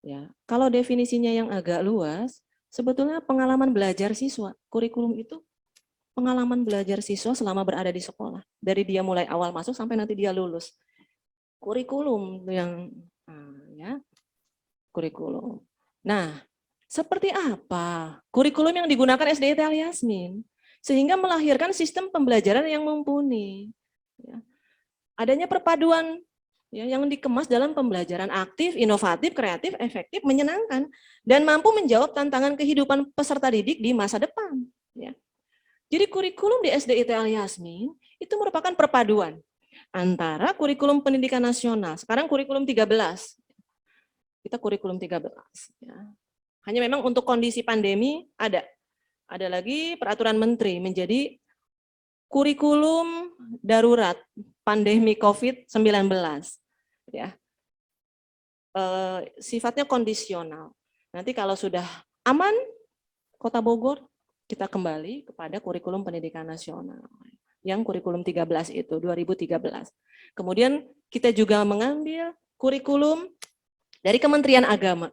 [SPEAKER 5] Ya, kalau definisinya yang agak luas, sebetulnya pengalaman belajar siswa. Kurikulum itu pengalaman belajar siswa selama berada di sekolah. Dari dia mulai awal masuk sampai nanti dia lulus. Kurikulum yang ya, kurikulum. Nah, seperti apa kurikulum yang digunakan SDIT Al-Yasmin sehingga melahirkan sistem pembelajaran yang mumpuni. Ya. Adanya perpaduan ya, yang dikemas dalam pembelajaran aktif, inovatif, kreatif, efektif, menyenangkan, dan mampu menjawab tantangan kehidupan peserta didik di masa depan. Ya. Jadi kurikulum di SDIT Al-Yasmin itu merupakan perpaduan antara kurikulum pendidikan nasional, sekarang kurikulum 13. Kita kurikulum 13. Ya. Hanya memang untuk kondisi pandemi ada lagi peraturan menteri menjadi kurikulum darurat pandemi COVID-19. Ya, sifatnya kondisional. Nanti kalau sudah aman Kota Bogor, kita kembali kepada kurikulum pendidikan nasional. Yang kurikulum 13 itu, 2013. Kemudian kita juga mengambil kurikulum dari Kementerian Agama.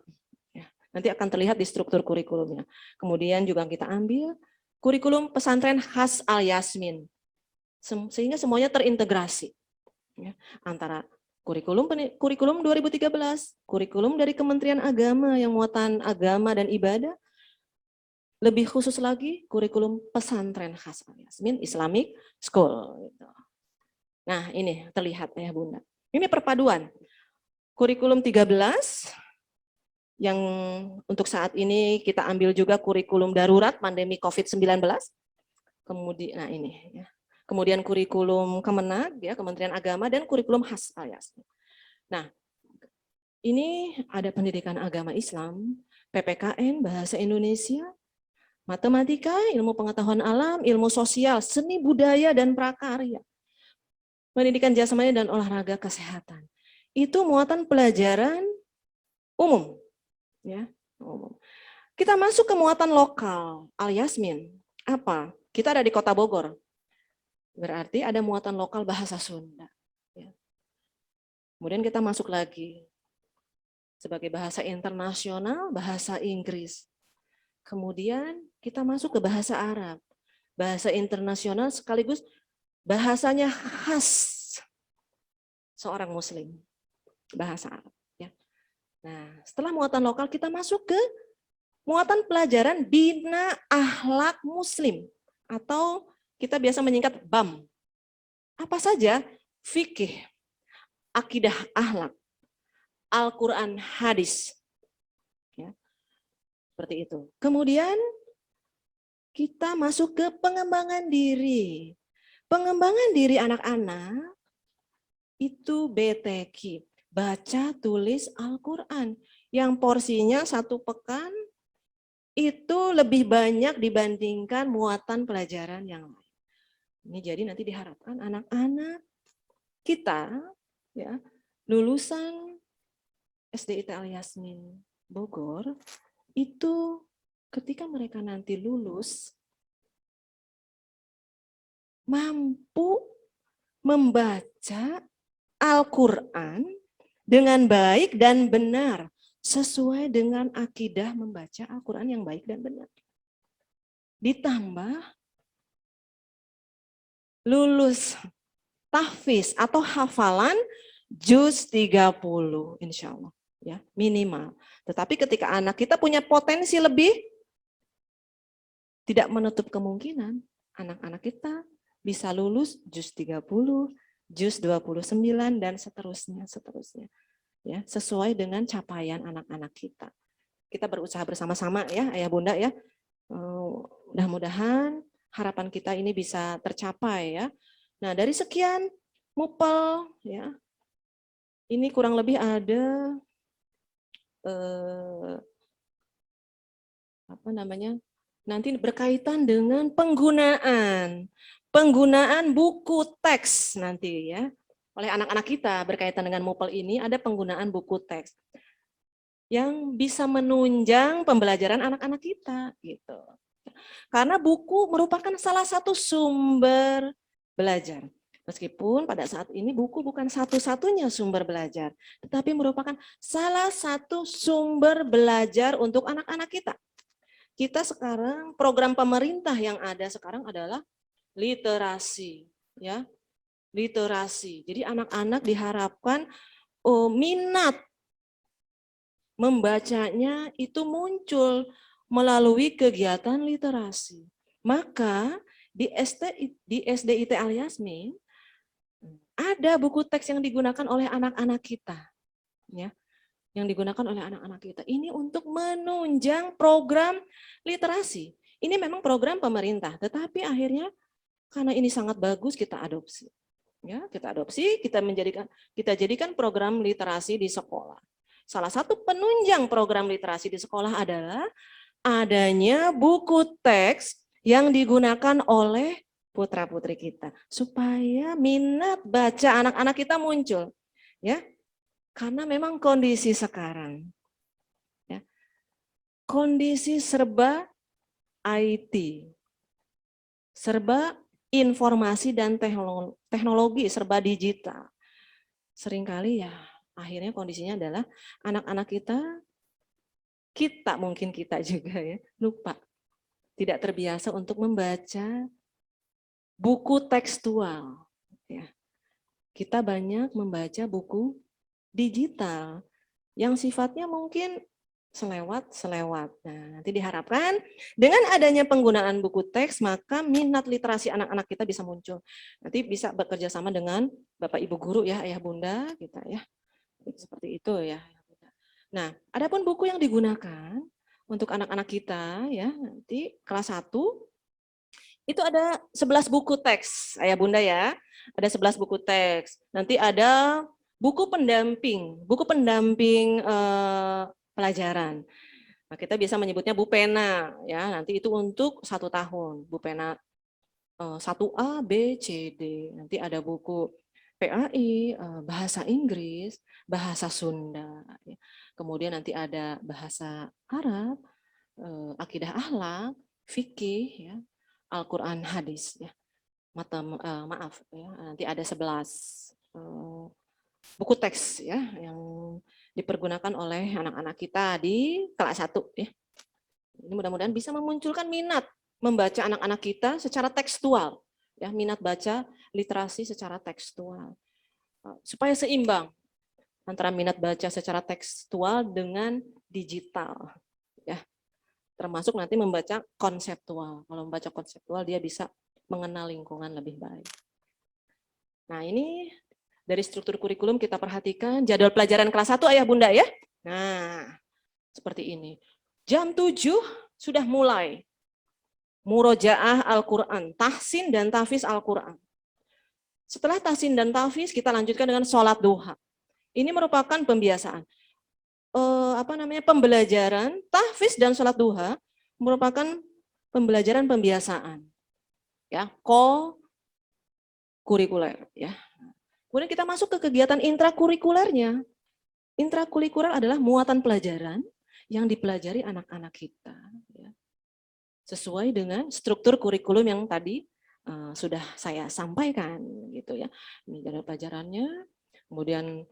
[SPEAKER 5] Ya, nanti akan terlihat di struktur kurikulumnya. Kemudian juga kita ambil kurikulum pesantren khas Al-Yasmin. Sehingga semuanya terintegrasi. Ya, antara kurikulum 2013, kurikulum dari Kementerian Agama yang muatan agama dan ibadah, lebih khusus lagi kurikulum pesantren khas Al-Yasmin Islamic School. Nah ini terlihat ya Bunda. Ini perpaduan. Kurikulum 13 yang untuk saat ini kita ambil juga kurikulum darurat pandemi COVID-19. Kemudian, nah ini ya. Kemudian kurikulum Kemenag, ya, Kementerian Agama, dan kurikulum khas Al-Yasmin. Nah, ini ada pendidikan agama Islam, PPKN, bahasa Indonesia, matematika, ilmu pengetahuan alam, ilmu sosial, seni budaya, dan prakarya. Pendidikan jasmani dan olahraga kesehatan. Itu muatan pelajaran umum. Ya, umum. Kita masuk ke muatan lokal, Al-Yasmin. Apa? Kita ada di Kota Bogor. Berarti ada muatan lokal bahasa Sunda. Ya. Kemudian kita masuk lagi sebagai bahasa internasional, bahasa Inggris. Kemudian kita masuk ke bahasa Arab. Bahasa internasional sekaligus bahasanya khas seorang muslim. Bahasa Arab. Ya. Nah, setelah muatan lokal kita masuk ke muatan pelajaran bina akhlak muslim. Atau kita biasa menyingkat BAM. Apa saja? Fikih, akidah akhlak, Al-Quran, hadis. Ya. Seperti itu. Kemudian kita masuk ke pengembangan diri. Pengembangan diri anak-anak itu BTQ. Baca, tulis Al-Quran. Yang porsinya 1 pekan itu lebih banyak dibandingkan muatan pelajaran yang lain. Ini jadi nanti diharapkan anak-anak kita ya lulusan SDIT Al-Yasmin Bogor itu ketika mereka nanti lulus, mampu membaca Al-Quran dengan baik dan benar, sesuai dengan akidah membaca Al-Quran yang baik dan benar. Ditambah lulus tahfiz atau hafalan juz 30 insya Allah, ya, minimal. Tetapi ketika anak kita punya potensi lebih, tidak menutup kemungkinan anak-anak kita bisa lulus juz 30, juz 29 dan seterusnya. Ya, sesuai dengan capaian anak-anak kita. Kita berusaha bersama-sama ya, Ayah Bunda ya. Mudah-mudahan harapan kita ini bisa tercapai ya. Nah, dari sekian mupel ya, ini kurang lebih ada nanti berkaitan dengan penggunaan buku teks nanti ya oleh anak-anak kita. Berkaitan dengan mupel ini ada penggunaan buku teks yang bisa menunjang pembelajaran anak-anak kita gitu. Karena buku merupakan salah satu sumber belajar. Meskipun pada saat ini buku bukan satu-satunya sumber belajar, tetapi merupakan salah satu sumber belajar untuk anak-anak kita. Kita sekarang, program pemerintah yang ada sekarang adalah literasi. Ya, literasi. Jadi anak-anak diharapkan minat membacanya itu muncul melalui kegiatan literasi. Maka di SDIT Al Yasmin ada buku teks yang digunakan oleh anak-anak kita, ya, yang digunakan oleh anak-anak kita. Ini untuk menunjang program literasi. Ini memang program pemerintah, tetapi akhirnya karena ini sangat bagus kita adopsi, ya, kita jadikan program literasi di sekolah. Salah satu penunjang program literasi di sekolah adalah adanya buku teks yang digunakan oleh putra-putri kita supaya minat baca anak-anak kita muncul, ya. Karena memang kondisi sekarang, ya, kondisi serba IT, serba informasi dan teknologi, serba digital. Seringkali ya akhirnya kondisinya adalah anak-anak kita juga ya lupa, tidak terbiasa untuk membaca buku tekstual. Ya. Kita banyak membaca buku digital yang sifatnya mungkin selewat. Nah, nanti diharapkan dengan adanya penggunaan buku teks, maka minat literasi anak-anak kita bisa muncul. Nanti bisa bekerja sama dengan Bapak Ibu guru ya, Ayah Bunda kita ya. Seperti itu ya. Nah, adapun buku yang digunakan untuk anak-anak kita ya, nanti kelas 1 itu ada 11 buku teks, Ayah Bunda ya. Ada 11 buku teks. Nanti ada buku pendamping pelajaran. Nah, kita bisa menyebutnya Bu Pena ya. Nanti itu untuk 1 tahun. Bu Pena 1A, B, C, D. Nanti ada buku PAI, bahasa Inggris, bahasa Sunda. Kemudian nanti ada bahasa Arab, akidah akhlak, fikih, ya, Al-Quran, hadis. Ya. Maaf, ya. Nanti ada 11 buku teks ya yang dipergunakan oleh anak-anak kita di kelas 1. Ya. Ini mudah-mudahan bisa memunculkan minat membaca anak-anak kita secara tekstual. Ya, minat baca literasi secara tekstual. Supaya seimbang antara minat baca secara tekstual dengan digital. Ya. Termasuk nanti membaca konseptual. Kalau membaca konseptual dia bisa mengenal lingkungan lebih baik. Nah, ini dari struktur kurikulum kita perhatikan jadwal pelajaran kelas 1 Ayah Bunda ya. Nah, seperti ini. Jam 7 sudah mulai murojaah Al-Quran, tahsin dan tahfiz Al-Quran. Setelah tahsin dan tahfiz kita lanjutkan dengan sholat duha. Ini merupakan pembiasaan. Pembelajaran tahfiz dan sholat duha merupakan pembelajaran pembiasaan. Ya, kurikuler ya. Kemudian kita masuk ke kegiatan intrakurikulernya. Intrakurikuler adalah muatan pelajaran yang dipelajari anak-anak kita, ya. Sesuai dengan struktur kurikulum yang tadi sudah saya sampaikan, gitu ya. Ini jadwal pelajarannya. Kemudian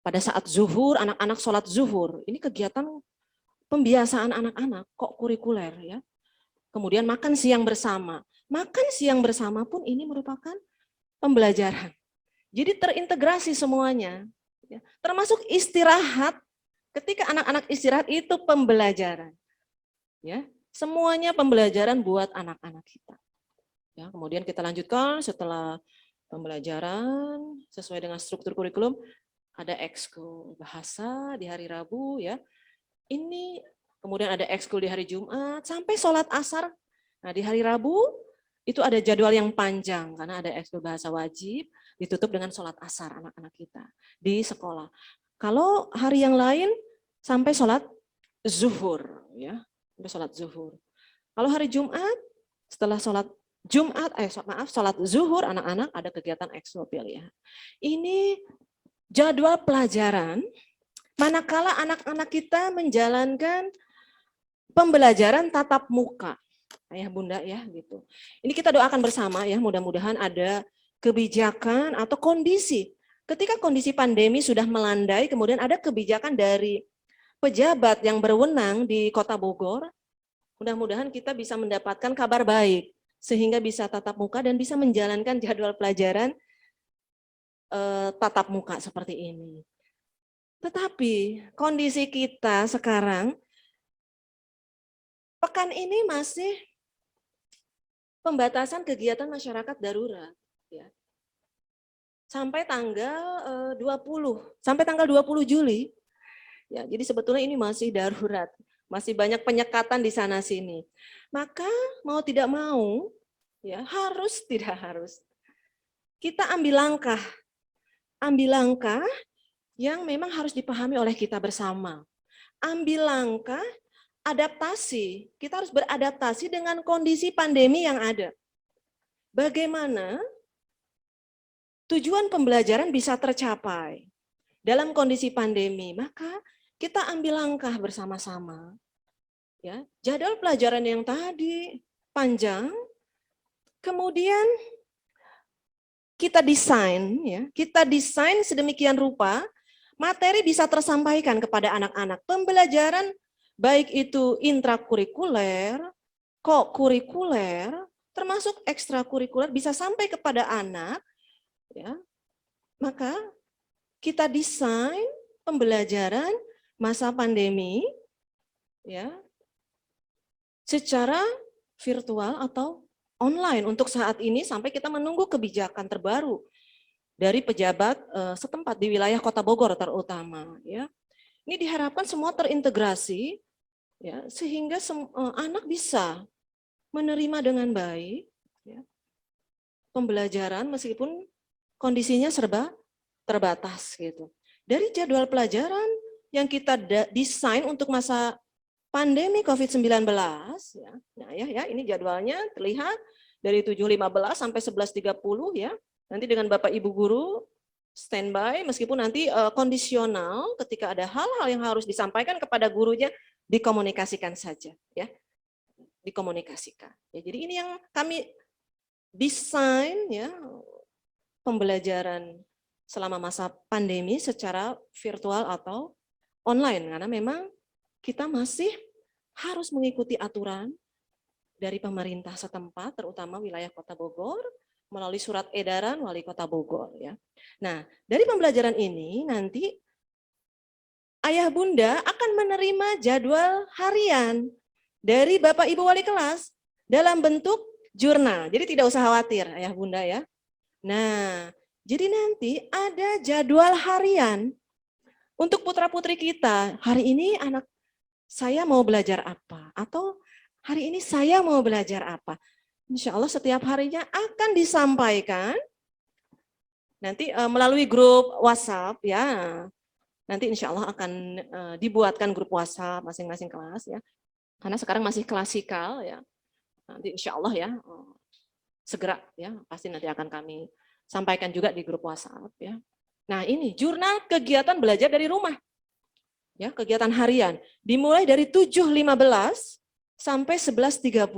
[SPEAKER 5] pada saat zuhur, anak-anak sholat zuhur, ini kegiatan pembiasaan anak-anak kok kurikuler, ya. Kemudian makan siang bersama. Makan siang bersama pun ini merupakan pembelajaran. Jadi terintegrasi semuanya, ya. Termasuk istirahat. Ketika anak-anak istirahat itu pembelajaran, ya. Semuanya pembelajaran buat anak-anak kita. Ya, kemudian kita lanjutkan setelah pembelajaran sesuai dengan struktur kurikulum, ada ekskul bahasa di hari Rabu, ya. Ini kemudian ada ekskul di hari Jumat sampai sholat asar. Nah, di hari Rabu itu ada jadwal yang panjang karena ada ekskul bahasa wajib ditutup dengan sholat asar anak-anak kita di sekolah. Kalau hari yang lain sampai sholat zuhur, ya, sampai sholat zuhur. Kalau hari Jumat setelah sholat sholat zuhur anak-anak ada kegiatan ekskul pilihan. Ini jadwal pelajaran manakala anak-anak kita menjalankan pembelajaran tatap muka. Ayah bunda ya gitu. Ini kita doakan bersama ya, mudah-mudahan ada kebijakan atau kondisi. Ketika kondisi pandemi sudah melandai, kemudian ada kebijakan dari pejabat yang berwenang di Kota Bogor, mudah-mudahan kita bisa mendapatkan kabar baik sehingga bisa tatap muka dan bisa menjalankan jadwal pelajaran tatap muka seperti ini. Tetapi kondisi kita sekarang pekan ini masih pembatasan kegiatan masyarakat darurat, ya. Sampai tanggal 20 Juli. Ya, jadi sebetulnya ini masih darurat, masih banyak penyekatan di sana sini. Maka mau tidak mau, ya harus tidak harus kita ambil langkah yang memang harus dipahami oleh kita bersama. Ambil langkah adaptasi, kita harus beradaptasi dengan kondisi pandemi yang ada. Bagaimana tujuan pembelajaran bisa tercapai dalam kondisi pandemi, maka kita ambil langkah bersama-sama. Ya, jadwal pelajaran yang tadi panjang, kemudian kita desain sedemikian rupa, materi bisa tersampaikan kepada anak-anak. Pembelajaran baik itu intrakurikuler, kokurikuler, termasuk ekstrakurikuler bisa sampai kepada anak, ya. Maka kita desain pembelajaran masa pandemi, ya, secara virtual atau online untuk saat ini sampai kita menunggu kebijakan terbaru dari pejabat setempat di wilayah Kota Bogor terutama, ya. Ini diharapkan semua terintegrasi, ya, sehingga anak bisa menerima dengan baik, ya, pembelajaran meskipun kondisinya serba terbatas gitu. Dari jadwal pelajaran yang kita desain untuk masa pandemi COVID-19, ya. Nah, ya, ini jadwalnya terlihat dari 7.15 sampai 11.30 ya. Nanti dengan Bapak Ibu guru standby meskipun nanti kondisional ketika ada hal-hal yang harus disampaikan kepada gurunya dikomunikasikan saja ya. Dikomunikasikan. Ya, jadi ini yang kami desain ya pembelajaran selama masa pandemi secara virtual atau online karena memang kita masih harus mengikuti aturan dari pemerintah setempat terutama wilayah Kota Bogor melalui surat edaran Wali Kota Bogor ya. Nah, dari pembelajaran ini nanti ayah bunda akan menerima jadwal harian dari Bapak Ibu wali kelas dalam bentuk jurnal. Jadi tidak usah khawatir ayah bunda ya. Nah, jadi nanti ada jadwal harian untuk putra-putri kita. Hari ini anak saya mau belajar apa? Atau hari ini saya mau belajar apa? Insya Allah setiap harinya akan disampaikan nanti melalui grup WhatsApp ya. Nanti insya Allah akan dibuatkan grup WhatsApp masing-masing kelas ya. Karena sekarang masih klasikal ya. Nanti insya Allah ya segera ya pasti nanti akan kami sampaikan juga di grup WhatsApp ya. Nah ini jurnal kegiatan belajar dari rumah. Ya, kegiatan harian dimulai dari 7.15 sampai 11.30.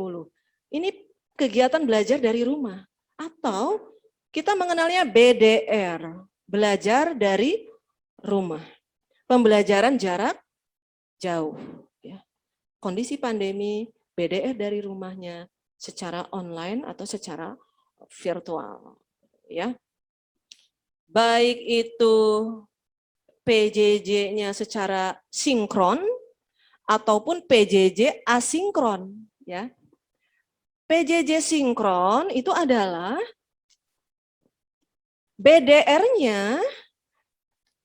[SPEAKER 5] Ini kegiatan belajar dari rumah. Atau kita mengenalnya BDR, belajar dari rumah. Pembelajaran jarak jauh. Ya. Kondisi pandemi, BDR dari rumahnya secara online atau secara virtual. Ya. Baik itu PJJ-nya secara sinkron ataupun PJJ asinkron, ya. PJJ sinkron itu adalah BDR-nya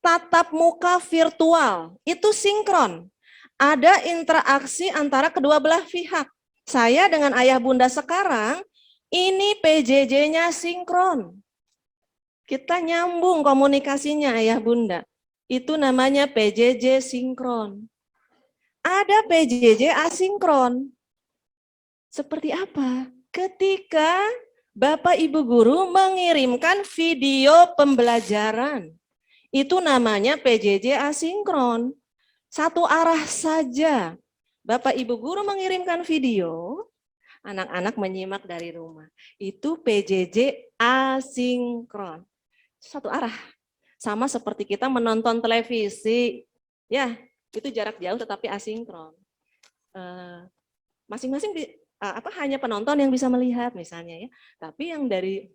[SPEAKER 5] tatap muka virtual, itu sinkron. Ada interaksi antara kedua belah pihak. Saya dengan ayah bunda sekarang, ini PJJ-nya sinkron. Kita nyambung komunikasinya ayah bunda. Itu namanya PJJ sinkron. Ada PJJ asinkron. Seperti apa? Ketika Bapak Ibu Guru mengirimkan video pembelajaran. Itu namanya PJJ asinkron. Satu arah saja. Bapak Ibu Guru mengirimkan video, anak-anak menyimak dari rumah. Itu PJJ asinkron. Satu arah. Sama seperti kita menonton televisi, ya itu jarak jauh tetapi asinkron. Masing-masing hanya penonton yang bisa melihat misalnya ya, tapi yang dari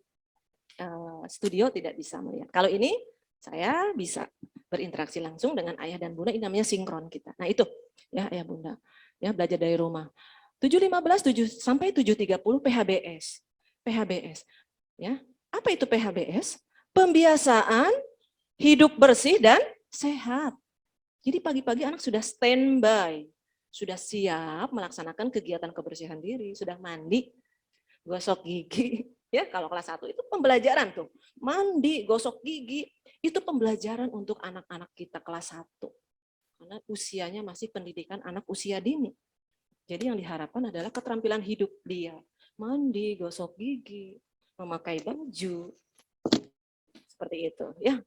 [SPEAKER 5] studio tidak bisa melihat. Kalau ini saya bisa berinteraksi langsung dengan ayah dan bunda, ini namanya sinkron kita. Nah itu ya ayah bunda, ya belajar dari rumah. 7.15 sampai 7.30 PHBS. PHBS, ya apa itu PHBS? Pembiasaan hidup bersih dan sehat. Jadi pagi-pagi anak sudah standby, sudah siap melaksanakan kegiatan kebersihan diri, sudah mandi, gosok gigi. Ya, kalau kelas 1 itu pembelajaran tuh. Mandi, gosok gigi, itu pembelajaran untuk anak-anak kita kelas 1. Karena usianya masih pendidikan anak usia dini. Jadi yang diharapkan adalah keterampilan hidup dia. Mandi, gosok gigi, memakai baju. Seperti itu, ya.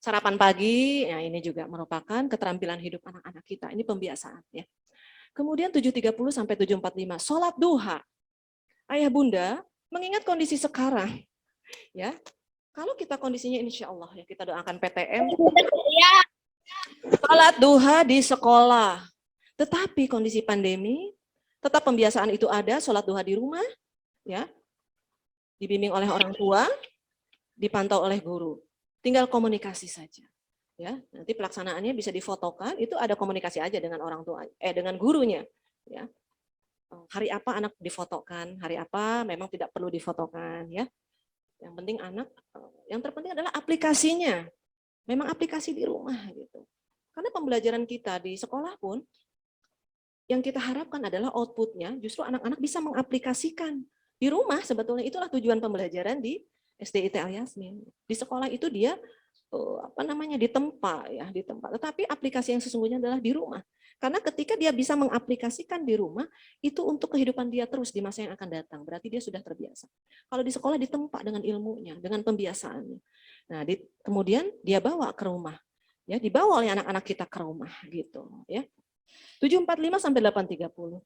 [SPEAKER 5] Sarapan pagi, ya ini juga merupakan keterampilan hidup anak-anak kita. Ini pembiasaan, ya. Kemudian 7.30 sampai 7.45, sholat duha. Ayah bunda, mengingat kondisi sekarang, ya. Kalau kita kondisinya insya Allah, ya kita doakan PTM. Sholat duha di sekolah. Tetapi kondisi pandemi, tetap pembiasaan itu ada, sholat duha di rumah, ya. Dibimbing oleh orang tua, dipantau oleh guru. Tinggal komunikasi saja. Ya, nanti pelaksanaannya bisa difotokan, itu ada komunikasi aja dengan orang tua, dengan gurunya. Ya. Hari apa anak difotokan, hari apa memang tidak perlu difotokan. Ya. Yang penting anak, yang terpenting adalah aplikasinya. Memang aplikasi di rumah gitu. Karena pembelajaran kita di sekolah pun, yang kita harapkan adalah outputnya justru anak-anak bisa mengaplikasikan. Di rumah sebetulnya itulah tujuan pembelajaran di SDIT Al-Yasmin. Di sekolah itu dia ditempa ya, ditempa. Tetapi aplikasi yang sesungguhnya adalah di rumah. Karena ketika dia bisa mengaplikasikan di rumah, itu untuk kehidupan dia terus di masa yang akan datang. Berarti dia sudah terbiasa. Kalau di sekolah ditempa dengan ilmunya, dengan pembiasaannya. Nah, kemudian dia bawa ke rumah. Ya, dibawa oleh anak-anak kita ke rumah gitu, ya. 7.45 sampai 8.30.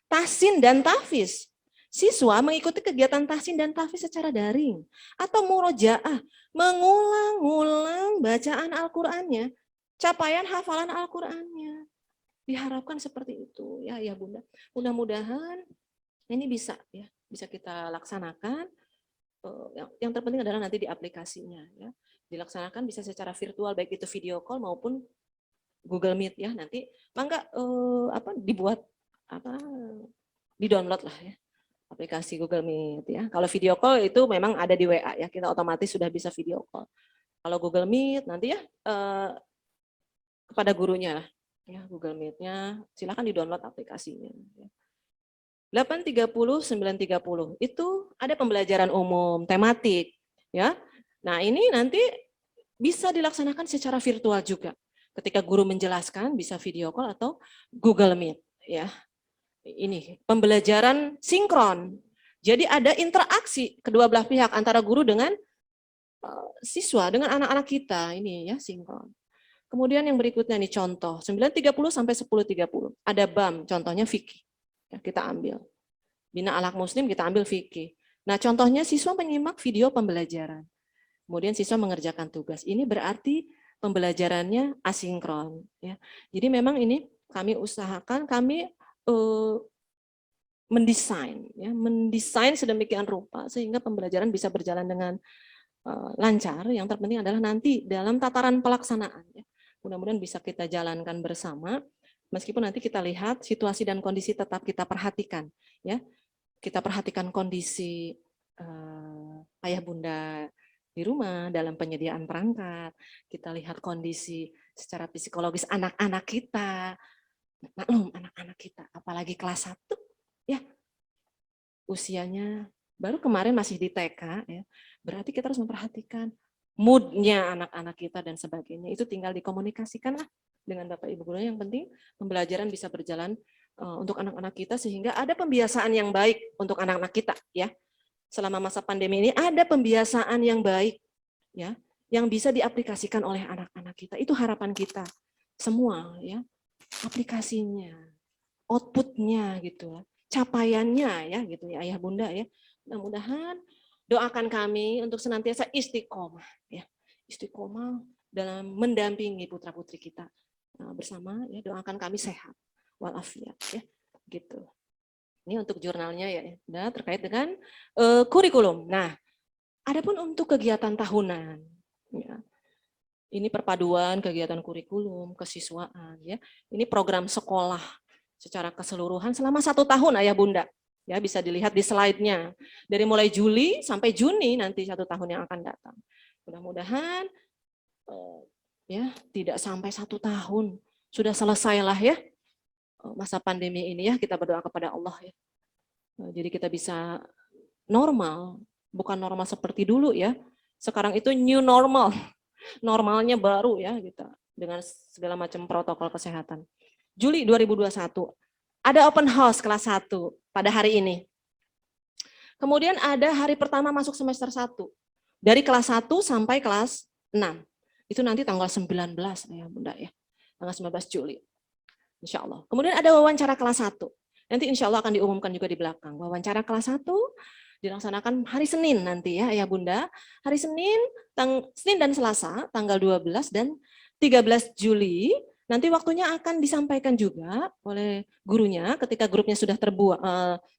[SPEAKER 5] Tahsin dan tahfiz. Siswa mengikuti kegiatan tahsin dan tahfiz secara daring atau murojaah, mengulang-ulang bacaan Al-Qur'annya, capaian hafalan Al-Qur'annya. Diharapkan seperti itu ya, ya Bunda. Mudah-mudahan ini bisa ya, bisa kita laksanakan. Yang terpenting adalah nanti di aplikasinya ya. Dilaksanakan bisa secara virtual baik itu video call maupun Google Meet ya. Nanti mangga dibuat di-download lah ya. Aplikasi Google Meet ya. Kalau video call itu memang ada di WA ya, kita otomatis sudah bisa video call. Kalau Google Meet nanti ya kepada gurunya lah ya, Google Meet-nya silakan di-download aplikasinya. 8.30, 9.30 itu ada pembelajaran umum tematik ya. Nah, ini nanti bisa dilaksanakan secara virtual juga. Ketika guru menjelaskan bisa video call atau Google Meet ya. Ini pembelajaran sinkron. Jadi ada interaksi kedua belah pihak antara guru dengan siswa, dengan anak-anak kita ini ya, sinkron. Kemudian yang berikutnya nih contoh 9.30 sampai 10.30 ada BAM, contohnya fikih. Ya, kita ambil. Bina Akhlak Muslim kita ambil fikih. Nah, contohnya siswa menyimak video pembelajaran. Kemudian siswa mengerjakan tugas. Ini berarti pembelajarannya asinkron ya. Jadi memang ini kami usahakan kami mendesain sedemikian rupa sehingga pembelajaran bisa berjalan dengan lancar. Yang terpenting adalah nanti dalam tataran pelaksanaan ya. Mudah-mudahan bisa kita jalankan bersama meskipun nanti kita lihat situasi dan kondisi tetap kita perhatikan ya. Kita perhatikan kondisi ayah bunda di rumah dalam penyediaan perangkat. Kita lihat kondisi secara psikologis anak-anak kita. Maklum anak-anak kita apalagi kelas 1 ya. Usianya baru kemarin masih di TK ya. Berarti kita harus memperhatikan moodnya anak-anak kita dan sebagainya. Itu tinggal dikomunikasikan lah dengan Bapak Ibu guru. Yang penting pembelajaran bisa berjalan untuk anak-anak kita sehingga ada pembiasaan yang baik untuk anak-anak kita ya. Selama masa pandemi ini ada pembiasaan yang baik ya yang bisa diaplikasikan oleh anak-anak kita. Itu harapan kita semua ya. Aplikasinya, outputnya gitu, capaiannya ya gitu ya ayah bunda ya. Mudah-mudahan doakan kami untuk senantiasa istiqomah ya, istiqomah dalam mendampingi putra putri kita bersama ya. Doakan kami sehat walafiat ya gitu. Ini untuk jurnalnya ya, nah, terkait dengan kurikulum. Nah, adapun untuk kegiatan tahunan ya. Ini perpaduan kegiatan kurikulum, kesiswaan ya. Ini program sekolah secara keseluruhan selama 1 tahun ayah bunda. Ya, bisa dilihat di slide-nya. Dari mulai Juli sampai Juni nanti 1 tahun yang akan datang. Mudah-mudahan ya tidak sampai 1 tahun sudah selesailah ya masa pandemi ini ya. Kita berdoa kepada Allah ya. Jadi kita bisa normal, bukan normal seperti dulu ya. Sekarang itu new normal. Normalnya baru ya kita dengan segala macam protokol kesehatan. Juli 2021 ada open house kelas 1 pada hari ini. Kemudian ada hari pertama masuk semester 1 dari kelas 1 sampai kelas 6. Itu nanti tanggal 19 ya Bunda ya. Tanggal 19 Juli. Insya Allah. Kemudian ada wawancara kelas 1. Nanti insya Allah akan diumumkan juga di belakang. Wawancara kelas 1 dilaksanakan hari Senin nanti ya Ayah Bunda. Hari Senin dan Selasa tanggal 12 dan 13 Juli. Nanti waktunya akan disampaikan juga oleh gurunya ketika grupnya sudah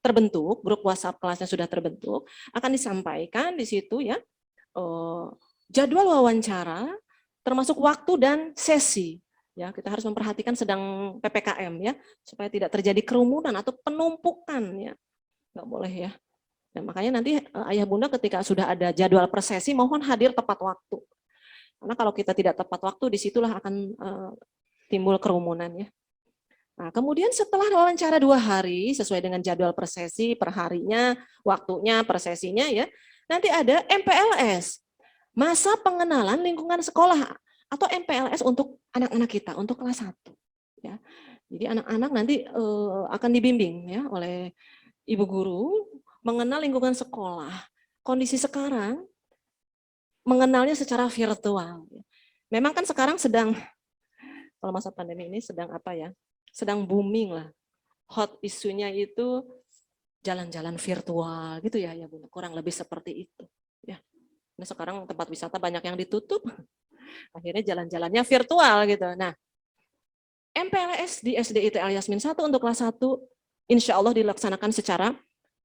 [SPEAKER 5] terbentuk, grup WhatsApp kelasnya sudah terbentuk, akan disampaikan di situ ya jadwal wawancara termasuk waktu dan sesi. Ya, kita harus memperhatikan sedang PPKM ya supaya tidak terjadi kerumunan atau penumpukan ya. Nggak boleh ya. Dan makanya nanti ayah bunda ketika sudah ada jadwal per sesi mohon hadir tepat waktu. Karena kalau kita tidak tepat waktu disitulah akan timbul kerumunan ya. Nah, kemudian setelah wawancara 2 hari sesuai dengan jadwal per sesi, per harinya, waktunya, per sesinya ya. Nanti ada MPLS, masa pengenalan lingkungan sekolah atau MPLS untuk anak-anak kita, untuk kelas 1 ya. Jadi anak-anak nanti akan dibimbing ya oleh ibu guru mengenal lingkungan sekolah. Kondisi sekarang mengenalnya secara virtual. Memang kan sekarang sedang kalau masa pandemi ini sedang apa ya? Sedang booming lah. Hot isunya itu jalan-jalan virtual gitu ya, ya Bunda. Kurang lebih seperti itu. Ya. Nah, sekarang tempat wisata banyak yang ditutup. Akhirnya jalan-jalannya virtual gitu. Nah, MPLS di SDIT Al Yasmin 1 untuk kelas 1 insya Allah dilaksanakan secara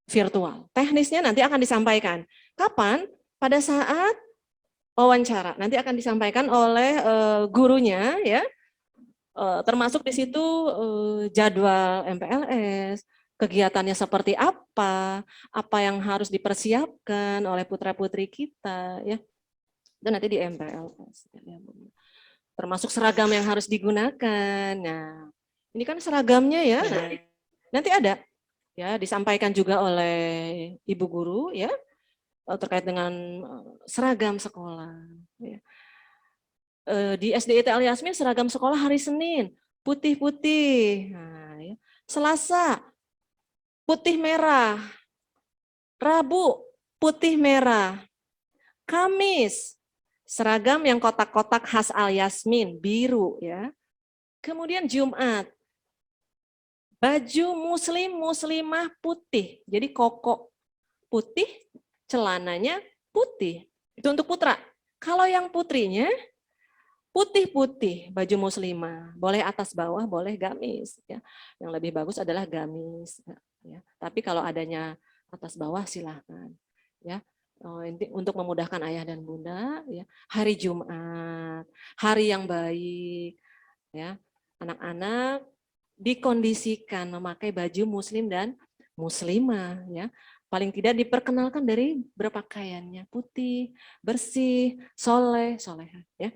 [SPEAKER 5] virtual. Teknisnya nanti akan disampaikan. Kapan? Pada saat wawancara. Nanti akan disampaikan oleh gurunya ya. Termasuk di situ jadwal MPLS, kegiatannya seperti apa yang harus dipersiapkan oleh putra-putri kita ya. Itu nanti di MPLS. Termasuk seragam yang harus digunakan. Nah, ini kan seragamnya ya. Nah, nanti ada ya disampaikan juga oleh ibu guru ya terkait dengan seragam sekolah. Ya. Di SDIT Al Yasmin seragam sekolah hari Senin putih-putih, nah, ya. Selasa putih merah, Rabu putih merah, Kamis seragam yang kotak-kotak khas Al-Yasmin, biru ya. Kemudian Jumat, baju muslim muslimah putih. Jadi koko putih, celananya putih. Itu untuk putra. Kalau yang putrinya putih-putih, baju muslimah. Boleh atas bawah, boleh gamis ya. Yang lebih bagus adalah gamis ya. Tapi kalau adanya atas bawah silahkan ya. Untuk memudahkan ayah dan bunda ya. Hari Jumat, hari yang baik ya. Anak-anak dikondisikan memakai baju muslim dan muslimah ya. Paling tidak diperkenalkan dari berpakaiannya, putih, bersih, soleh, soleha ya.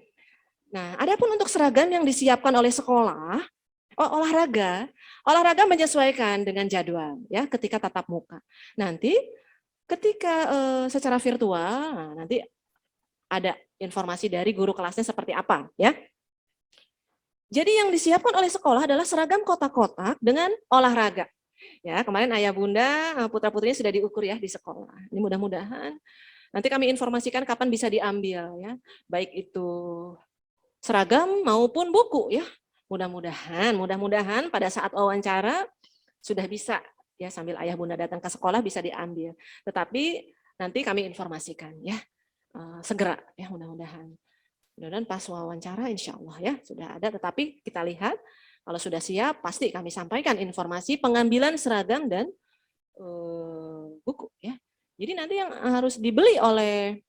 [SPEAKER 5] Nah, adapun untuk seragam yang disiapkan oleh sekolah, olahraga menyesuaikan dengan jadwal ya ketika tatap muka. Nanti ketika secara virtual, nanti ada informasi dari guru kelasnya seperti apa ya. Jadi yang disiapkan oleh sekolah adalah seragam kotak-kotak dengan olahraga. Ya, kemarin ayah bunda, putra-putrinya sudah diukur ya di sekolah. Ini mudah-mudahan nanti kami informasikan kapan bisa diambil ya. Baik itu seragam maupun buku ya. Mudah-mudahan pada saat wawancara sudah bisa ya sambil ayah bunda datang ke sekolah bisa diambil. Tetapi nanti kami informasikan ya. Segera ya mudah-mudahan. Mudah-mudahan pas wawancara insya Allah ya sudah ada, tetapi kita lihat kalau sudah siap pasti kami sampaikan informasi pengambilan seragam dan buku ya. Jadi nanti yang harus dibeli oleh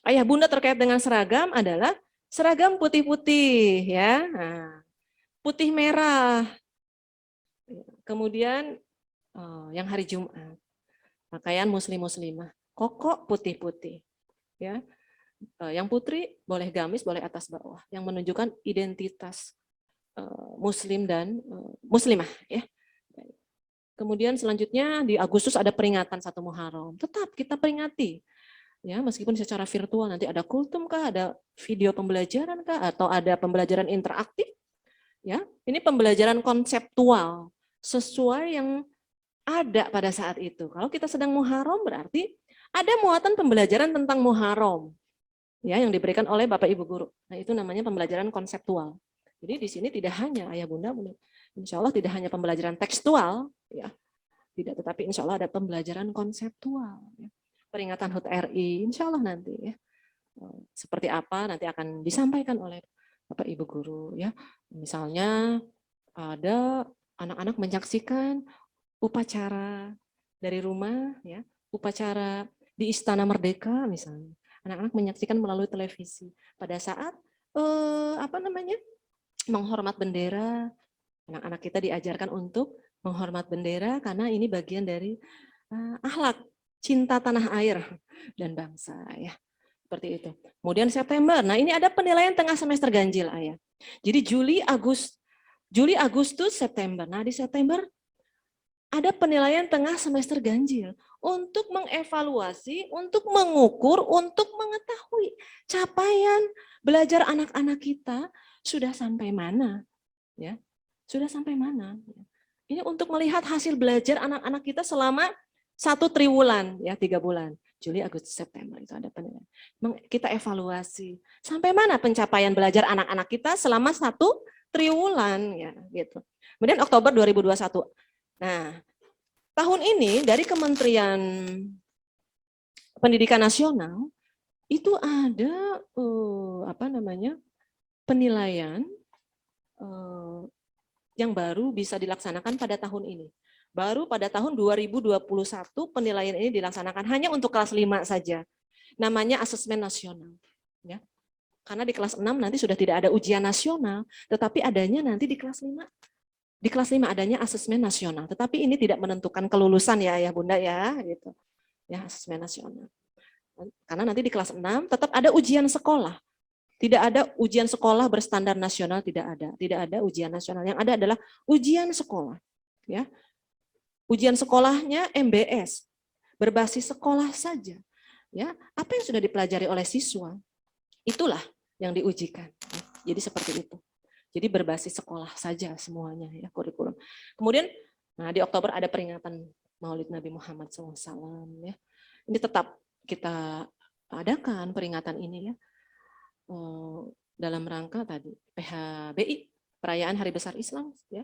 [SPEAKER 5] ayah bunda terkait dengan seragam adalah seragam putih-putih ya, putih merah. Kemudian yang hari Jumat pakaian muslim-muslimah, koko putih-putih ya. Yang putri boleh gamis, boleh atas bawah, yang menunjukkan identitas muslim dan muslimah ya. Kemudian selanjutnya di Agustus ada peringatan 1 Muharram. Tetap kita peringati. Ya, meskipun secara virtual nanti ada kultum kah, ada video pembelajaran kah, atau ada pembelajaran interaktif. Ya, ini pembelajaran konseptual sesuai yang ada pada saat itu. Kalau kita sedang Muharram berarti ada muatan pembelajaran tentang Muharram. Ya, yang diberikan oleh Bapak Ibu guru. Nah, itu namanya pembelajaran konseptual. Jadi di sini tidak hanya ayah bunda, insya Allah tidak hanya pembelajaran tekstual, ya, tidak, tetapi insya Allah ada pembelajaran konseptual. Ya. Peringatan HUT RI, insya Allah nanti ya, seperti apa nanti akan disampaikan oleh Bapak Ibu guru. Ya, misalnya ada anak-anak menyaksikan upacara dari rumah, ya, upacara di Istana Merdeka misalnya. Anak-anak menyaksikan melalui televisi pada saat menghormat bendera. Anak-anak kita diajarkan untuk menghormat bendera karena ini bagian dari akhlak cinta tanah air dan bangsa ya. Seperti itu. Kemudian September. Nah, ini ada penilaian tengah semester ganjil ayah. Jadi Juli, Agustus, September. Nah, di September ada penilaian tengah semester ganjil untuk mengevaluasi, untuk mengukur, untuk mengetahui capaian belajar anak-anak kita sudah sampai mana, ya, sudah sampai mana. Ini untuk melihat hasil belajar anak-anak kita selama 1 triwulan, ya 3 bulan, Juli, Agustus, September itu ada penilaian. Kita evaluasi sampai mana pencapaian belajar anak-anak kita selama 1 triwulan, ya gitu. Kemudian Oktober 2021. Nah, tahun ini dari Kementerian Pendidikan Nasional itu ada penilaian yang baru bisa dilaksanakan pada tahun ini. Baru pada tahun 2021 penilaian ini dilaksanakan hanya untuk kelas 5 saja. Namanya asesmen nasional. Ya. Karena di kelas 6 nanti sudah tidak ada ujian nasional, tetapi adanya nanti di kelas 5. Di kelas 5 adanya asesmen nasional, tetapi ini tidak menentukan kelulusan ya ayah bunda ya, gitu. Ya, asesmen nasional. Karena nanti di kelas 6 tetap ada ujian sekolah. Tidak ada ujian sekolah berstandar nasional, tidak ada ujian nasional. Yang ada adalah ujian sekolah. Ya. Ujian sekolahnya MBS, berbasis sekolah saja. Ya, apa yang sudah dipelajari oleh siswa, itulah yang diujikan. Jadi seperti itu. Jadi berbasis sekolah saja semuanya ya kurikulum. Kemudian nah di Oktober ada peringatan Maulid Nabi Muhammad SAW ya. Ini tetap kita adakan peringatan ini ya. dalam rangka tadi PHBI, perayaan Hari Besar Islam, ya,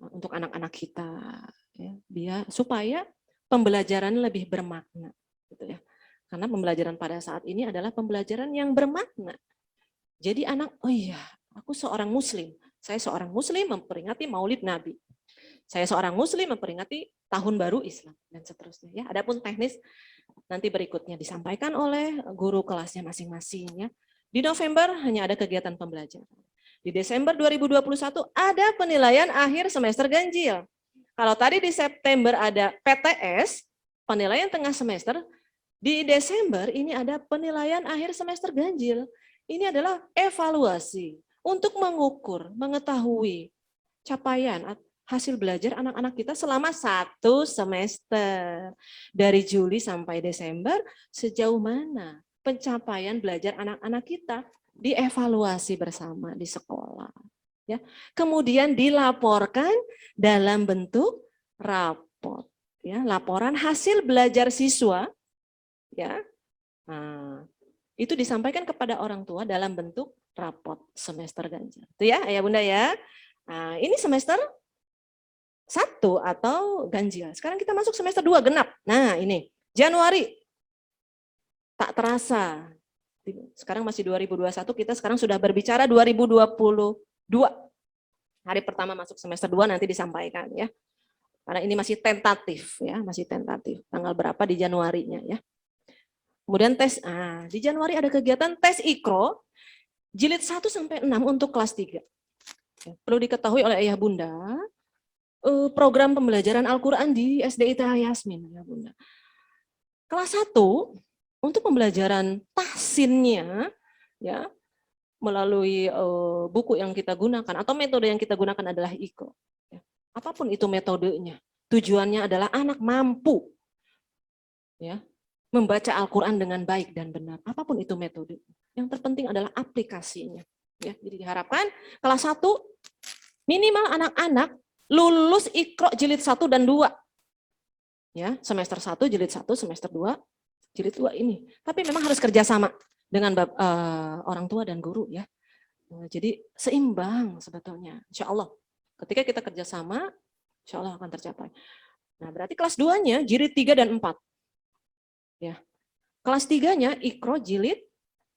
[SPEAKER 5] untuk anak-anak kita, ya, supaya pembelajaran lebih bermakna, gitu ya. Karena pembelajaran pada saat ini adalah pembelajaran yang bermakna. Jadi anak, oh iya, aku seorang Muslim. Saya seorang Muslim memperingati Maulid Nabi. Saya seorang Muslim memperingati Tahun Baru Islam dan seterusnya. Ya, adapun teknis nanti berikutnya disampaikan oleh guru kelasnya masing-masing. Ya. Di November hanya ada kegiatan pembelajaran. Di Desember 2021 ada penilaian akhir semester ganjil. Kalau tadi di September ada PTS, penilaian tengah semester, di Desember ini ada penilaian akhir semester ganjil. Ini adalah evaluasi untuk mengukur, mengetahui capaian hasil belajar anak-anak kita selama 1 semester. Dari Juli sampai Desember, sejauh mana pencapaian belajar anak-anak kita dievaluasi bersama di sekolah. Ya. Kemudian dilaporkan dalam bentuk raport. Ya, laporan hasil belajar siswa. Ya, nah, itu disampaikan kepada orang tua dalam bentuk raport semester ganjil. Itu ya, Ayah Bunda ya. Nah, ini semester 1 atau ganjil. Sekarang kita masuk semester 2 genap. Nah, ini Januari. Tak terasa. Sekarang masih 2021, kita sekarang sudah berbicara 2022. Hari pertama masuk semester 2 nanti disampaikan ya. Karena ini masih tentatif ya, masih tentatif. Tanggal berapa di Januarinya ya. Kemudian tes, di Januari ada kegiatan tes Iqro, jilid 1 sampai 6 untuk kelas 3. Perlu diketahui oleh Ayah Bunda, program pembelajaran Al-Quran di SDIT Yasmin, ya Bunda. Kelas 1, untuk pembelajaran tahsinnya, ya, melalui buku yang kita gunakan, atau metode yang kita gunakan adalah Iqro. Ya. Apapun itu metodenya, tujuannya adalah anak mampu, ya, membaca Al-Quran dengan baik dan benar. Apapun itu metode. Yang terpenting adalah aplikasinya. Ya, jadi diharapkan kelas 1 minimal anak-anak lulus Iqro jilid 1 dan 2. Ya, semester 1 jilid 1, semester 2 jilid 2 ini. Tapi memang harus kerjasama dengan orang tua dan guru ya. Jadi seimbang sebetulnya. Insya Allah. Ketika kita kerjasama, insya Allah akan tercapai. Nah, berarti kelas 2-nya jilid 3 dan 4. Ya. Kelas 3-nya Iqro jilid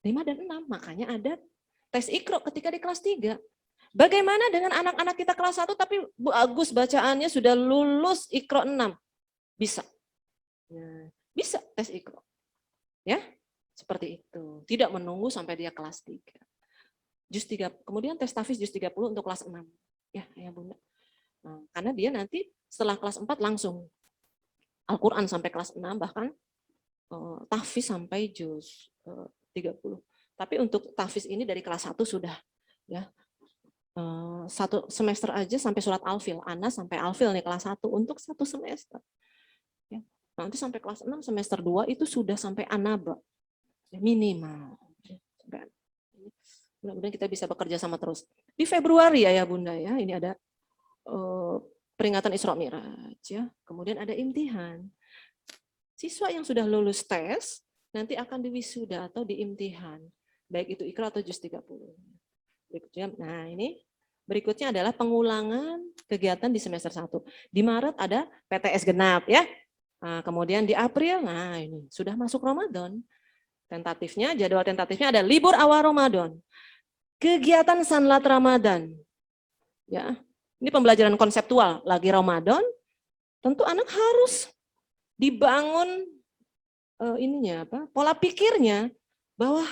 [SPEAKER 5] 5 dan 6. Makanya ada tes Iqro ketika di kelas 3. Bagaimana dengan anak-anak kita kelas 1 tapi Bu Agus bacaannya sudah lulus Iqro 6? Bisa. Nah, bisa tes Iqro. Ya, seperti itu. Tidak menunggu sampai dia kelas 3. Juz 3, kemudian tes tahfiz juz 30 untuk kelas 6. Ya, ya Bunda. Nah, karena dia nanti setelah kelas 4 langsung Al-Quran sampai kelas 6 bahkan tahfiz sampai juz 30. Tapi untuk tahfiz ini dari kelas 1 sudah ya. 1 semester aja sampai surat Al-Fil. Anas sampai Al-Fil nih kelas 1 untuk 1 semester. Ya. Nanti sampai kelas 6 semester 2 itu sudah sampai Anaba. Ya, minimal. Mudah-mudahan kita bisa bekerja sama terus. Di Februari ya Bunda ya, ini ada peringatan Isra Mi'raj ya. Kemudian ada imtihan. Siswa yang sudah lulus tes nanti akan diwisuda atau diimtihan, baik itu Iqra atau juz 30. Berikutnya, nah ini berikutnya adalah pengulangan kegiatan di semester 1. Di Maret ada PTS genap ya. Nah, kemudian di April, nah ini sudah masuk Ramadan. Tentatifnya, jadwal tentatifnya ada libur awal Ramadan. Kegiatan sanlat Ramadan. Ya. Ini pembelajaran konseptual lagi Ramadan. Tentu anak harus dibangun pola pikirnya bahwa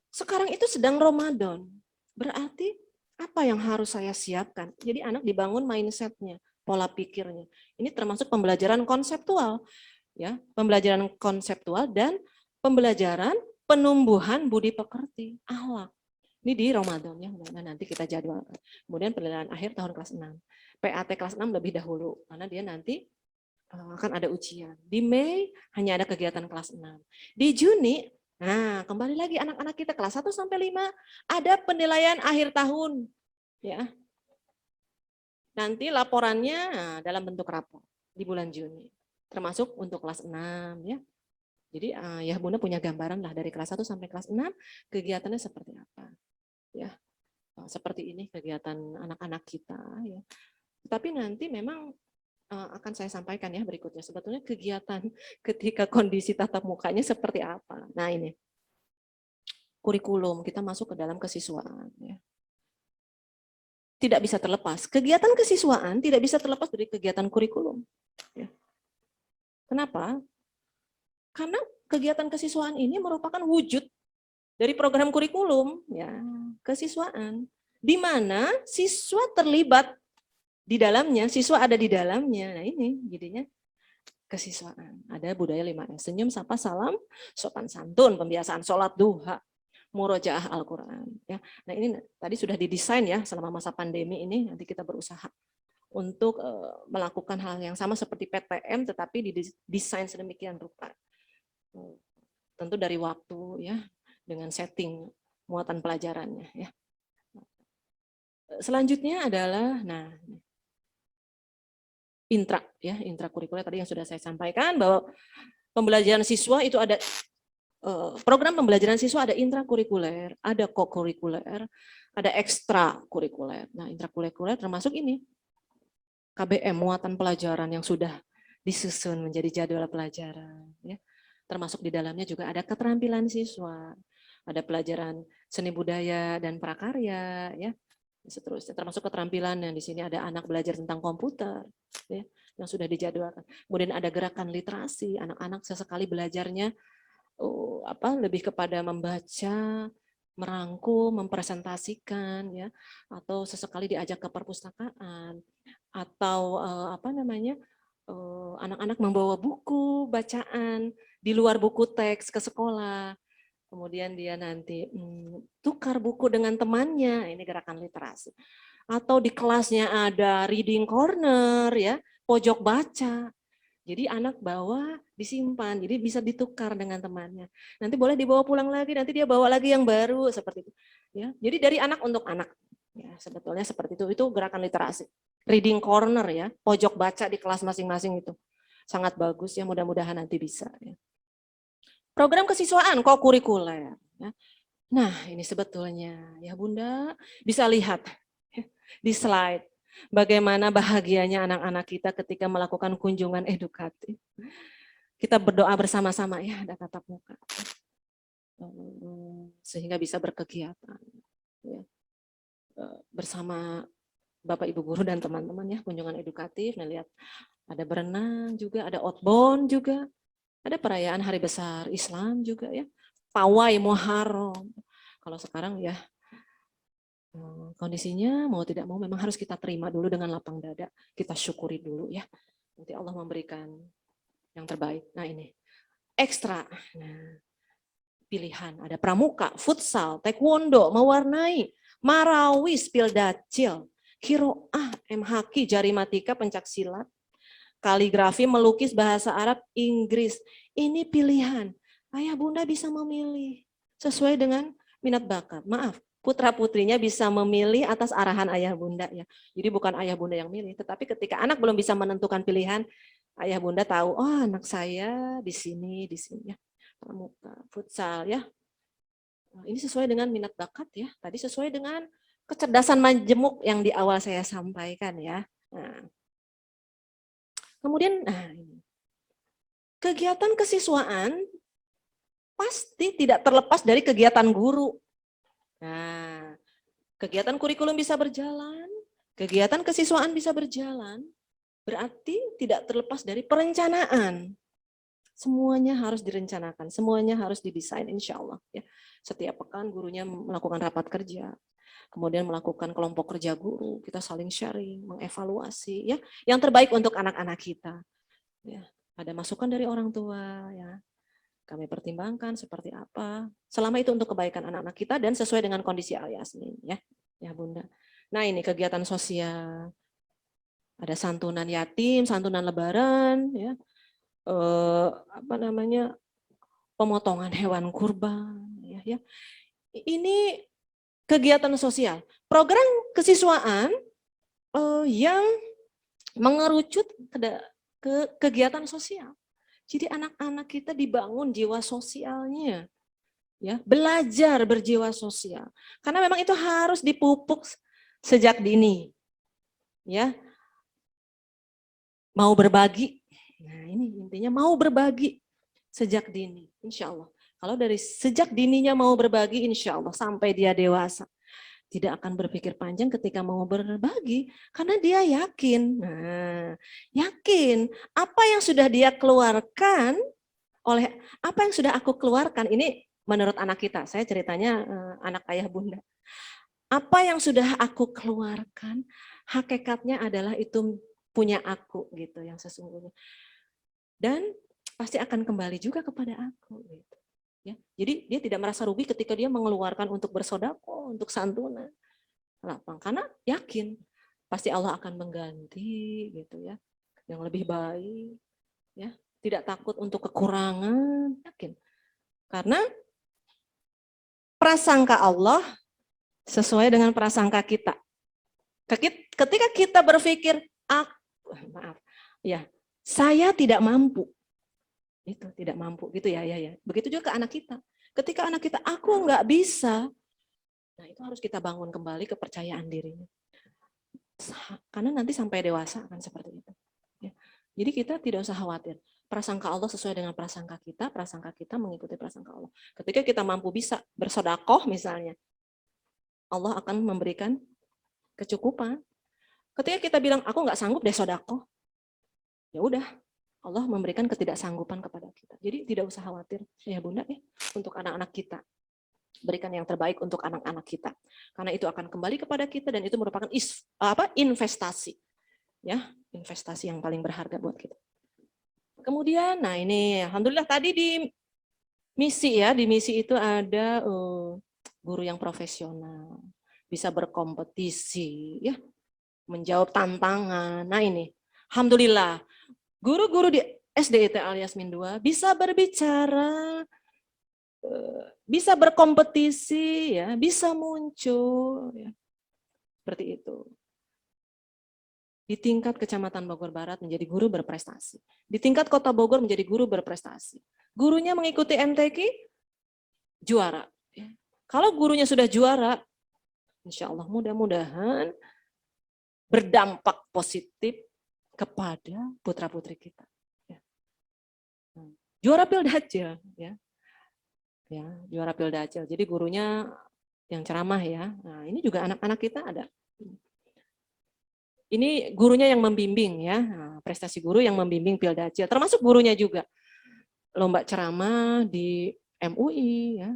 [SPEAKER 5] sekarang itu sedang Ramadan. Berarti apa yang harus saya siapkan? Jadi anak dibangun mindset-nya, pola pikirnya. Ini termasuk pembelajaran konseptual, ya, pembelajaran konseptual dan pembelajaran penumbuhan budi pekerti, akhlak. Ini di Ramadan ya, nanti kita jadwalkan. Kemudian penilaian akhir tahun kelas 6. PAT kelas 6 lebih dahulu karena dia nanti akan ada ujian. Di Mei hanya ada kegiatan kelas 6. Di Juni, nah kembali lagi anak-anak kita kelas 1 sampai 5 ada penilaian akhir tahun. Ya. Nanti laporannya dalam bentuk rapor di bulan Juni. Termasuk untuk kelas 6 ya. Jadi ya Bunda punya gambaran lah dari kelas 1 sampai kelas 6 kegiatannya seperti apa. Ya. Seperti ini kegiatan anak-anak kita ya. Tapi nanti memang akan saya sampaikan ya berikutnya sebetulnya kegiatan ketika kondisi tatap mukanya seperti apa. Nah, ini. Kurikulum kita masuk ke dalam kesiswaan ya. Tidak bisa terlepas. Kegiatan kesiswaan tidak bisa terlepas dari kegiatan kurikulum. Ya. Kenapa? Karena kegiatan kesiswaan ini merupakan wujud dari program kurikulum, ya, kesiswaan, di mana siswa terlibat di dalamnya, siswa ada di dalamnya. Nah ini jadinya kesiswaan. Ada budaya 5S, senyum, sapa, salam, sopan santun, pembiasaan sholat duha, murojaah Al-Quran. Ya. Nah ini tadi sudah didesain ya selama masa pandemi ini, nanti kita berusaha untuk melakukan hal yang sama seperti PTM, tetapi didesain sedemikian rupa. Tentu dari waktu ya, dengan setting muatan pelajarannya ya. Selanjutnya adalah intrakurikuler tadi yang sudah saya sampaikan bahwa pembelajaran siswa itu ada program pembelajaran siswa ada intrakurikuler, ada kokurikuler, ada ekstrakurikuler. Nah, intrakurikuler termasuk ini KBM muatan pelajaran yang sudah disusun menjadi jadwal pelajaran ya. Termasuk di dalamnya juga ada keterampilan siswa, ada pelajaran seni budaya dan prakarya ya. Seterusnya termasuk keterampilan yang di sini ada anak belajar tentang komputer ya, yang sudah dijadwalkan. Kemudian ada gerakan literasi, anak-anak sesekali belajarnya lebih kepada membaca, merangkum, mempresentasikan ya, atau sesekali diajak ke perpustakaan, atau anak-anak membawa buku bacaan di luar buku teks ke sekolah. Kemudian dia nanti tukar buku dengan temannya, ini gerakan literasi. Atau di kelasnya ada reading corner ya, pojok baca. Jadi anak bawa disimpan, jadi bisa ditukar dengan temannya. Nanti boleh dibawa pulang lagi, nanti dia bawa lagi yang baru seperti itu. Ya, jadi dari anak untuk anak. Ya, sebetulnya seperti itu gerakan literasi. Reading corner ya, pojok baca di kelas masing-masing itu sangat bagus ya, mudah-mudahan nanti bisa. Ya. Program kesiswaan kokurikuler. Ya. Nah ini sebetulnya ya Bunda bisa lihat di slide bagaimana bahagianya anak-anak kita ketika melakukan kunjungan edukatif. Kita berdoa bersama-sama ya, ada tatap muka. Sehingga bisa berkegiatan. Ya. Bersama Bapak Ibu Guru dan teman-teman ya, kunjungan edukatif. Nah lihat, ada berenang juga, ada outbound juga. Ada perayaan hari besar Islam juga ya. Pawai Muharram. Kalau sekarang ya, kondisinya mau tidak mau memang harus kita terima dulu dengan lapang dada. Kita syukuri dulu ya. Nanti Allah memberikan yang terbaik. Nah ini, ekstra. Nah, pilihan. Ada pramuka, futsal, taekwondo, mewarnai, marawis, pildacil, kiroah, MHQ, jarimatika, pencaksilat, kaligrafi, melukis, bahasa Arab, Inggris. Ini pilihan. Ayah bunda bisa memilih sesuai dengan minat bakat. Maaf, putra-putrinya bisa memilih atas arahan ayah bunda ya. Jadi bukan ayah bunda yang milih, tetapi ketika anak belum bisa menentukan pilihan, ayah bunda tahu, oh anak saya di sini ya. Pramuka, futsal ya. Ini sesuai dengan minat bakat ya. Tadi sesuai dengan kecerdasan majemuk yang di awal saya sampaikan ya. Nah. Kemudian kegiatan kesiswaan pasti tidak terlepas dari kegiatan guru. Nah, kegiatan kurikulum bisa berjalan, kegiatan kesiswaan bisa berjalan, berarti tidak terlepas dari perencanaan. Semuanya harus direncanakan, semuanya harus didesain insya Allah. Ya. Setiap pekan gurunya melakukan rapat kerja, kemudian melakukan kelompok kerja guru, kita saling sharing, mengevaluasi, ya, yang terbaik untuk anak-anak kita. Ya. Ada masukan dari orang tua, ya. Kami pertimbangkan seperti apa. Selama itu untuk kebaikan anak-anak kita dan sesuai dengan kondisi Al-Yasmin, ya, ya Bunda. Nah ini kegiatan sosial, ada santunan yatim, santunan lebaran, ya, pemotongan hewan kurban, ya. Ini kegiatan sosial, program kesiswaan yang mengerucut ke kegiatan sosial. Jadi anak-anak kita dibangun jiwa sosialnya, ya, belajar berjiwa sosial. Karena memang itu harus dipupuk sejak dini, ya. Mau berbagi, nah ini intinya mau berbagi sejak dini, insya Allah. Kalau dari sejak dininya mau berbagi, insya Allah sampai dia dewasa tidak akan berpikir panjang ketika mau berbagi, karena dia yakin. Nah, yakin apa yang sudah dia keluarkan oleh apa yang sudah aku keluarkan ini menurut anak kita. Saya ceritanya anak ayah bunda. Apa yang sudah aku keluarkan, hakikatnya adalah itu punya aku gitu yang sesungguhnya. Dan pasti akan kembali juga kepada aku gitu. Ya, jadi dia tidak merasa rugi ketika dia mengeluarkan untuk bersedekah, untuk santunan. Kenapa? Karena yakin pasti Allah akan mengganti gitu ya, yang lebih baik, ya. Tidak takut untuk kekurangan, yakin. Karena prasangka Allah sesuai dengan prasangka kita. Ketika kita berpikir, saya tidak mampu. Itu tidak mampu gitu ya. Begitu juga ke anak kita. Ketika anak kita aku nggak bisa, nah itu harus kita bangun kembali kepercayaan dirinya. Karena nanti sampai dewasa akan seperti itu. Ya. Jadi kita tidak usah khawatir. Prasangka Allah sesuai dengan prasangka kita mengikuti prasangka Allah. Ketika kita mampu bisa bersedekah misalnya, Allah akan memberikan kecukupan. Ketika kita bilang aku nggak sanggup deh sedekah, ya udah. Allah memberikan ketidaksanggupan kepada kita. Jadi tidak usah khawatir, ya Bunda ya, untuk anak-anak kita. Berikan yang terbaik untuk anak-anak kita. Karena itu akan kembali kepada kita dan itu merupakan investasi. Ya, investasi yang paling berharga buat kita. Kemudian, nah ini alhamdulillah tadi di misi ya, di misi itu ada guru yang profesional, bisa berkompetisi ya, menjawab tantangan. Nah ini alhamdulillah guru-guru di SDIT Al Yasmin 2 bisa berbicara, bisa berkompetisi, ya, bisa muncul, ya. Seperti itu. Di tingkat Kecamatan Bogor Barat menjadi guru berprestasi. Di tingkat Kota Bogor menjadi guru berprestasi. Gurunya mengikuti MTQ, juara. Ya. Kalau gurunya sudah juara, insya Allah mudah-mudahan berdampak positif kepada putra-putri kita. Ya. Juara Pildacil, ya. Ya, juara Pildacil. Jadi gurunya yang ceramah ya. Nah, ini juga anak-anak kita ada. Ini gurunya yang membimbing ya. Nah, prestasi guru yang membimbing Pildacil, termasuk gurunya juga. Lomba ceramah di MUI ya.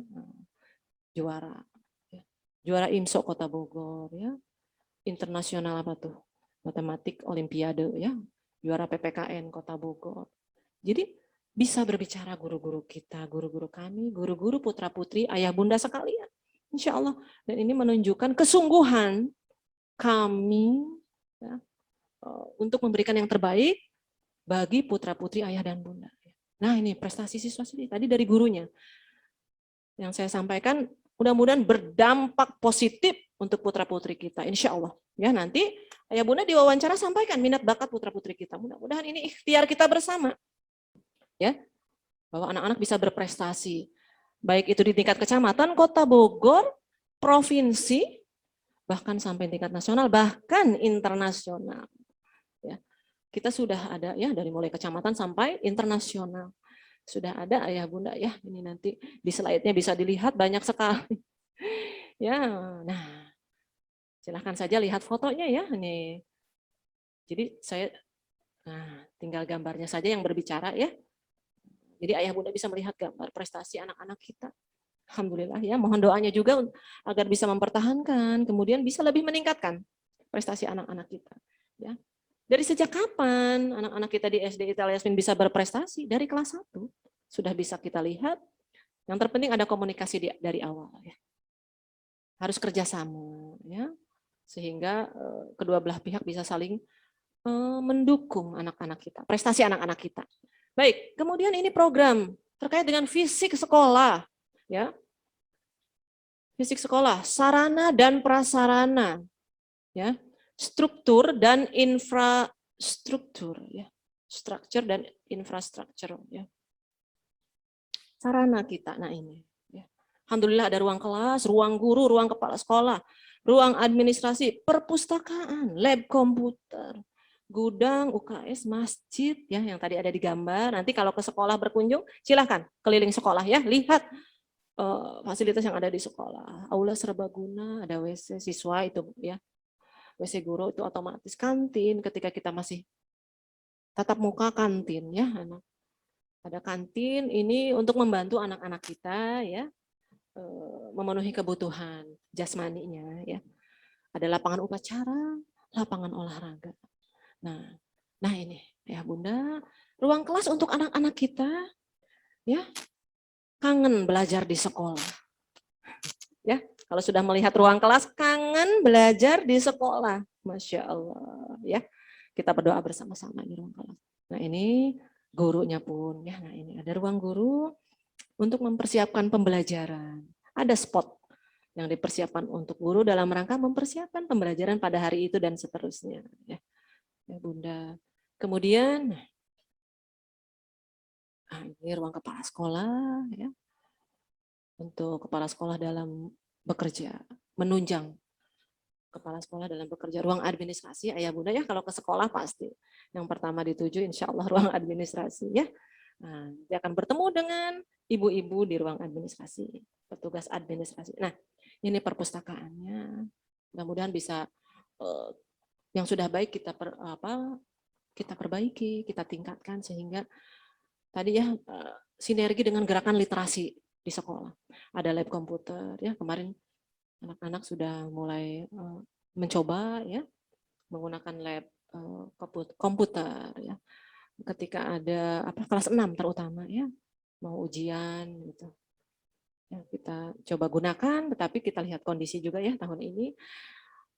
[SPEAKER 5] Juara. Ya. Juara IMSO Kota Bogor ya. Internasional apa tuh? Matematik Olimpiade ya, juara PPKN Kota Bogor. Jadi bisa berbicara guru-guru kita, guru-guru kami, guru-guru putra-putri, ayah bunda sekalian. Insya Allah. Dan ini menunjukkan kesungguhan kami ya, untuk memberikan yang terbaik bagi putra-putri ayah dan bunda. Nah ini prestasi siswa sendiri tadi dari gurunya. Yang saya sampaikan mudah-mudahan berdampak positif untuk putra-putri kita. Insya Allah. Ya nanti ayah bunda diwawancara sampaikan minat bakat putra-putri kita. Mudah-mudahan ini ikhtiar kita bersama. Ya, bahwa anak-anak bisa berprestasi. Baik itu di tingkat kecamatan, kota Bogor, provinsi, bahkan sampai tingkat nasional, bahkan internasional. Ya, kita sudah ada ya dari mulai kecamatan sampai internasional. Sudah ada ayah bunda ya. Ini nanti di slide-nya bisa dilihat banyak sekali. Ya, nah. Silahkan saja lihat fotonya ya. Ini. Jadi saya tinggal gambarnya saja yang berbicara ya. Jadi ayah bunda bisa melihat gambar prestasi anak-anak kita. Alhamdulillah ya. Mohon doanya juga agar bisa mempertahankan, kemudian bisa lebih meningkatkan prestasi anak-anak kita. Ya. Dari sejak kapan anak-anak kita di SDIT Al Yasmin bisa berprestasi? Dari kelas 1 sudah bisa kita lihat. Yang terpenting ada komunikasi dari awal ya. Harus kerjasama ya. Sehingga kedua belah pihak bisa saling mendukung anak-anak kita, prestasi anak-anak kita. Baik, kemudian ini program terkait dengan fisik sekolah, ya, fisik sekolah, sarana dan prasarana, ya, struktur dan infrastruktur, ya, structure dan infrastructure ya. Sarana kita, nah ini. Ya. Alhamdulillah ada ruang kelas, ruang guru, ruang kepala sekolah, ruang administrasi, perpustakaan, lab komputer, gudang, UKS, masjid, ya yang tadi ada di gambar. Nanti kalau ke sekolah berkunjung, silahkan keliling sekolah ya, lihat fasilitas yang ada di sekolah. Aula serbaguna, ada WC siswa itu ya, WC guru itu otomatis, kantin ketika kita masih tatap muka kantin ya, anak. Ada kantin ini untuk membantu anak-anak kita ya memenuhi kebutuhan jasmaninya ya. Ada lapangan upacara, lapangan olahraga. Nah ini ya Bunda, ruang kelas untuk anak-anak kita ya. Kangen belajar di sekolah. Ya, kalau sudah melihat ruang kelas kangen belajar di sekolah. Masya Allah ya. Kita berdoa bersama-sama di ruang kelas. Nah, ini gurunya pun ya, nah ini ada ruang guru untuk mempersiapkan pembelajaran. Ada spot yang dipersiapkan untuk guru dalam rangka mempersiapkan pembelajaran pada hari itu dan seterusnya ya. Ya Bunda. Kemudian ini ruang kepala sekolah ya. Untuk kepala sekolah dalam bekerja, menunjang kepala sekolah dalam bekerja, ruang administrasi, ayah bunda ya kalau ke sekolah pasti yang pertama dituju insya Allah ruang administrasi ya. Nah, dia akan bertemu dengan ibu-ibu di ruang administrasi, petugas administrasi. Nah, ini perpustakaannya, mudah-mudahan bisa yang sudah baik kita kita perbaiki, kita tingkatkan sehingga tadi ya sinergi dengan gerakan literasi di sekolah. Ada lab komputer ya, kemarin anak-anak sudah mulai mencoba ya menggunakan lab komputer ya. Ketika ada kelas 6 terutama ya mau ujian gitu. Ya, kita coba gunakan, tetapi kita lihat kondisi juga ya tahun ini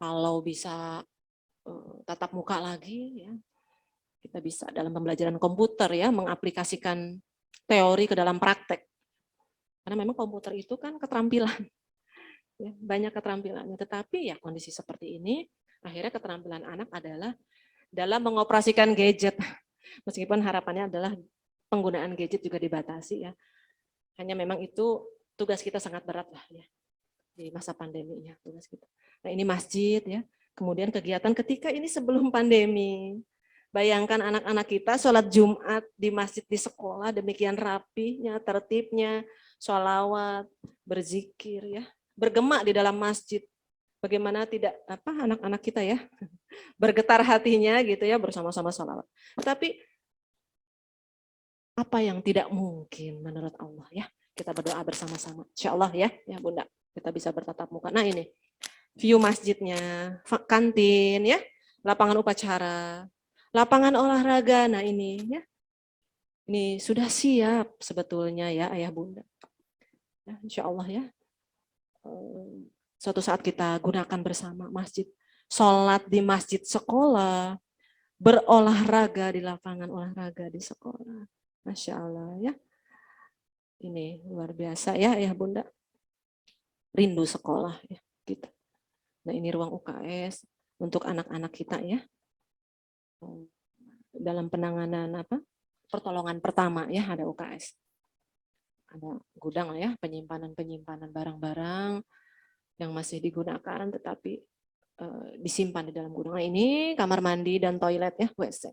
[SPEAKER 5] kalau bisa tatap muka lagi ya. Kita bisa dalam pembelajaran komputer ya mengaplikasikan teori ke dalam praktek. Karena memang komputer itu kan keterampilan. Ya, banyak keterampilannya, tetapi ya kondisi seperti ini akhirnya keterampilan anak adalah dalam mengoperasikan gadget. Meskipun harapannya adalah penggunaan gadget juga dibatasi ya. Hanya memang itu tugas kita sangat berat lah ya di masa pandemi ya tugas kita. Nah ini masjid ya. Kemudian kegiatan ketika ini sebelum pandemi. Bayangkan anak-anak kita sholat Jumat di masjid di sekolah demikian rapihnya, tertibnya, sholawat, berzikir ya, bergema di dalam masjid. Bagaimana tidak anak-anak kita ya bergetar hatinya gitu ya bersama-sama sholawat. Tapi apa yang tidak mungkin menurut Allah ya? Kita berdoa bersama-sama. Insya Allah ya Bunda, kita bisa bertatap muka. Nah ini view masjidnya, kantin ya, lapangan upacara, lapangan olahraga. Nah ini ya, ini sudah siap sebetulnya ya ayah bunda. Ya, insya Allah ya. Suatu saat kita gunakan bersama masjid, sholat di masjid sekolah, berolahraga di lapangan olahraga di sekolah. Masya Allah ya. Ini luar biasa ya ayah bunda. Rindu sekolah ya kita. Nah ini ruang UKS untuk anak-anak kita ya. Dalam penanganan pertolongan pertama ya ada UKS. Ada gudang ya, penyimpanan barang-barang yang masih digunakan tetapi disimpan di dalam gudang. Nah, ini kamar mandi dan toilet ya, WC.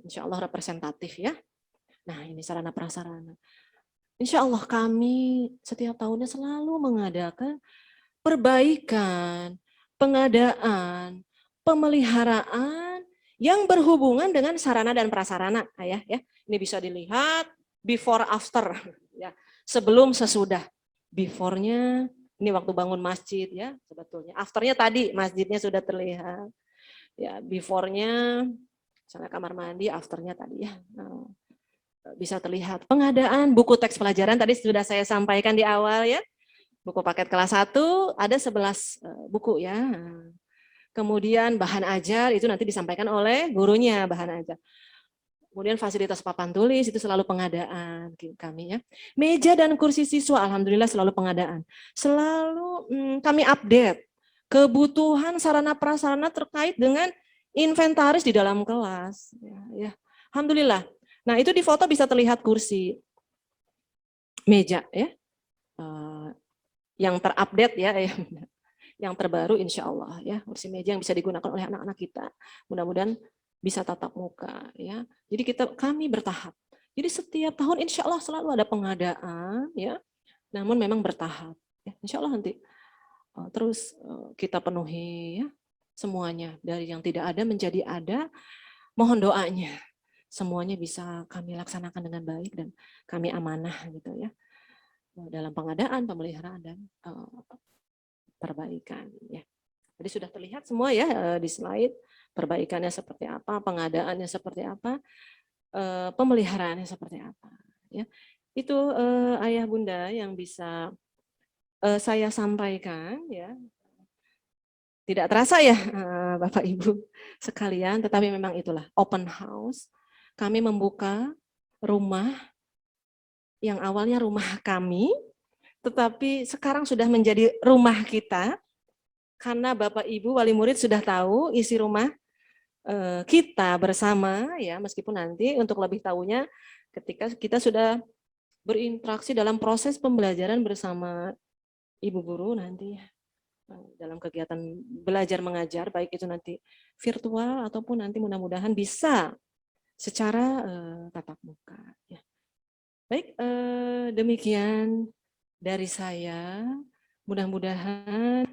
[SPEAKER 5] Insya Allah representatif ya. Nah ini sarana prasarana. Insya Allah kami setiap tahunnya selalu mengadakan perbaikan, pengadaan, pemeliharaan yang berhubungan dengan sarana dan prasarana, ayah ya. Ini bisa dilihat before after ya, sebelum sesudah. Before-nya ini waktu bangun masjid ya sebetulnya. After-nya tadi masjidnya sudah terlihat. Ya, before-nya misalnya kamar mandi, after-nya tadi ya. Nah, bisa terlihat pengadaan buku teks pelajaran tadi sudah saya sampaikan di awal ya. Buku paket kelas 1 ada 11 buku ya. Kemudian bahan ajar itu nanti disampaikan oleh gurunya bahan ajar. Kemudian fasilitas papan tulis itu selalu pengadaan kami ya. Meja dan kursi siswa alhamdulillah selalu pengadaan. Selalu kami update kebutuhan sarana prasarana terkait dengan inventaris di dalam kelas. Ya. Alhamdulillah. Nah, itu di foto bisa terlihat kursi meja ya. Yang terupdate ya, yang terbaru insya Allah ya, kursi meja yang bisa digunakan oleh anak-anak kita. Mudah-mudahan bisa tatap muka ya. Jadi kami bertahap. Jadi setiap tahun insya Allah selalu ada pengadaan ya, namun memang bertahap. Ya, insya Allah nanti terus kita penuhi ya semuanya, dari yang tidak ada menjadi ada. Mohon doanya semuanya bisa kami laksanakan dengan baik dan kami amanah gitu ya dalam pengadaan, pemeliharaan dan perbaikan ya. Jadi sudah terlihat semua ya di slide, perbaikannya seperti apa, pengadaannya seperti apa, pemeliharaannya seperti apa ya. Itu ayah bunda yang bisa saya sampaikan ya. Tidak terasa ya Bapak Ibu sekalian, tetapi memang itulah open house. Kami membuka rumah yang awalnya rumah kami, tetapi sekarang sudah menjadi rumah kita, karena Bapak Ibu wali murid sudah tahu isi rumah kita bersama ya, meskipun nanti untuk lebih tahunya ketika kita sudah berinteraksi dalam proses pembelajaran bersama ibu guru nanti dalam kegiatan belajar mengajar, baik itu nanti virtual ataupun nanti mudah-mudahan bisa secara tatap muka. Ya. Baik, demikian dari saya. Mudah-mudahan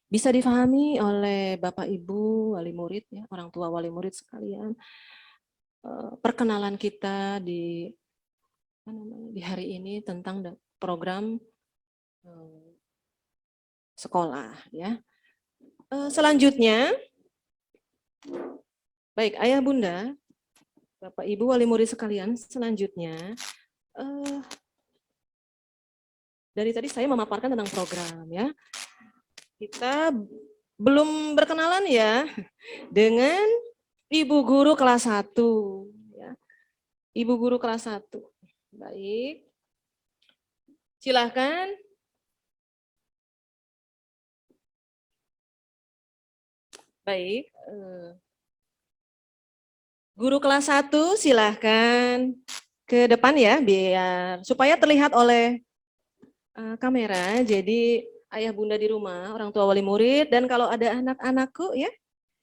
[SPEAKER 5] bisa difahami oleh Bapak Ibu wali murid ya, orang tua wali murid sekalian. Perkenalan kita di hari ini tentang program sekolah ya. Selanjutnya, baik ayah bunda, Bapak Ibu wali murid sekalian, selanjutnya dari tadi saya memaparkan tentang program ya. Kita belum berkenalan ya dengan Ibu Guru kelas 1 ya. Ibu Guru kelas 1. Baik. Silahkan. Baik. Guru kelas 1 silahkan ke depan ya, biar supaya terlihat oleh kamera. Jadi ayah bunda di rumah, orang tua wali murid, dan kalau ada anak-anakku ya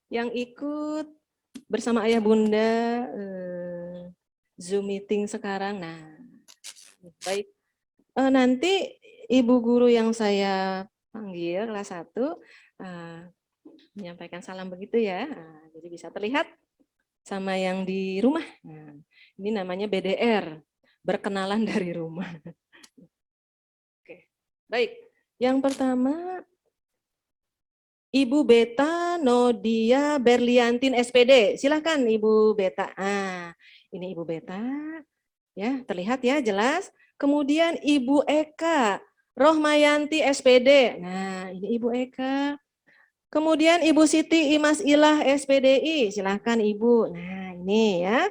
[SPEAKER 5] yang ikut bersama ayah bunda Zoom meeting sekarang. Nah, baik. Nanti ibu guru yang saya panggil kelas 1 menyampaikan salam begitu ya. Jadi bisa terlihat sama yang di rumah. Nah, ini namanya BDR, berkenalan dari rumah. Oke, baik. Yang pertama, Ibu Beta Nodia Berliantin SPD. Silahkan Ibu Beta. Ini Ibu Beta, ya terlihat ya jelas. Kemudian Ibu Eka Rohmayanti SPD. Nah, ini Ibu Eka. Kemudian Ibu Siti Imas Ilah SPDI, silahkan Ibu. Nah ini ya.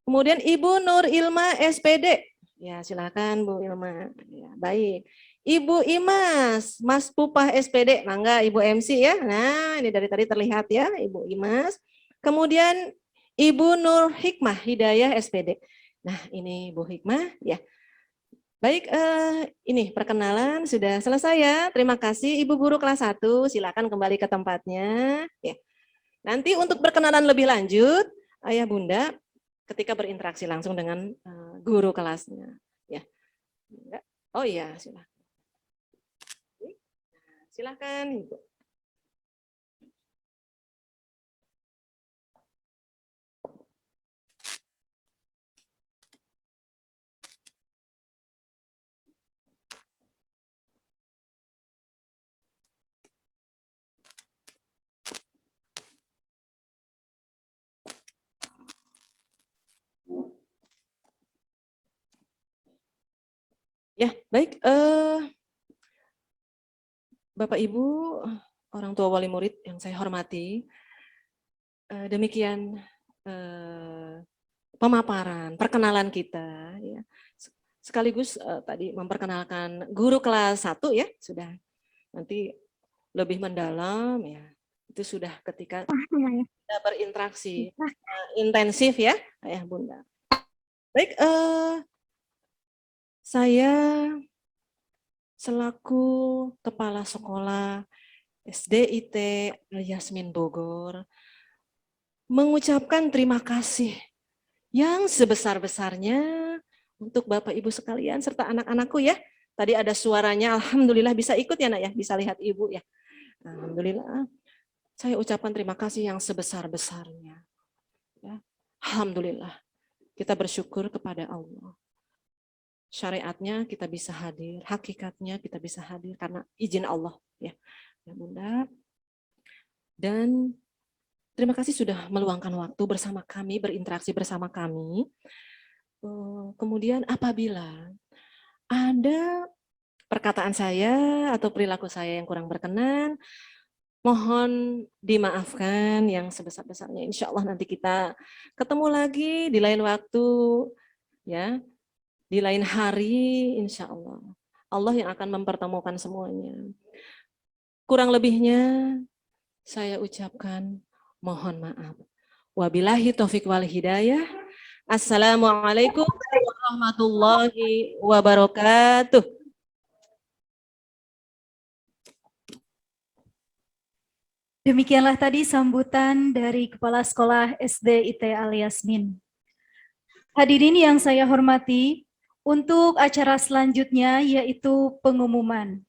[SPEAKER 5] Kemudian Ibu Nur Ilma SPD, ya silahkan Bu Ilma. Ya, baik. Ibu Imas, Mas Pupah SPD, mangga Ibu MC ya. Nah ini dari tadi terlihat ya Ibu Imas. Kemudian Ibu Nur Hikmah Hidayah SPD. Nah ini Ibu Hikmah ya. Baik, ini perkenalan sudah selesai ya. Terima kasih Ibu Guru kelas 1, silakan kembali ke tempatnya. Ya. Nanti untuk berkenalan lebih lanjut, Ayah Bunda ketika berinteraksi langsung dengan guru kelasnya. Ya. Oh iya, silakan. Silakan Ibu. Ya, baik. Bapak Ibu, orang tua wali murid yang saya hormati, demikian pemaparan, perkenalan kita. Ya. Sekaligus tadi memperkenalkan guru kelas 1 ya, sudah nanti lebih mendalam ya. Itu sudah ketika kita berinteraksi intensif ya, Ayah Bunda. Baik, saya selaku Kepala Sekolah SDIT Yasmin Bogor mengucapkan terima kasih yang sebesar-besarnya untuk Bapak Ibu sekalian serta anak-anakku ya. Tadi ada suaranya, alhamdulillah bisa ikut ya Nak ya, bisa lihat Ibu ya. Alhamdulillah. Saya ucapkan terima kasih yang sebesar-besarnya. Ya. Alhamdulillah. Kita bersyukur kepada Allah. Syariatnya kita bisa hadir, hakikatnya kita bisa hadir karena izin Allah ya. Ya Bunda. Dan terima kasih sudah meluangkan waktu bersama kami, berinteraksi bersama kami. Kemudian apabila ada perkataan saya atau perilaku saya yang kurang berkenan, mohon dimaafkan yang sebesar-besarnya. Insya Allah nanti kita ketemu lagi di lain waktu, ya, di lain hari, insya Allah. Allah yang akan mempertemukan semuanya. Kurang lebihnya saya ucapkan mohon maaf. Wabillahi taufiq wal hidayah. Assalamualaikum warahmatullahi wabarakatuh.
[SPEAKER 1] Demikianlah tadi sambutan dari Kepala Sekolah SDIT Al Yasmin. Hadirin yang saya hormati, untuk acara selanjutnya yaitu pengumuman.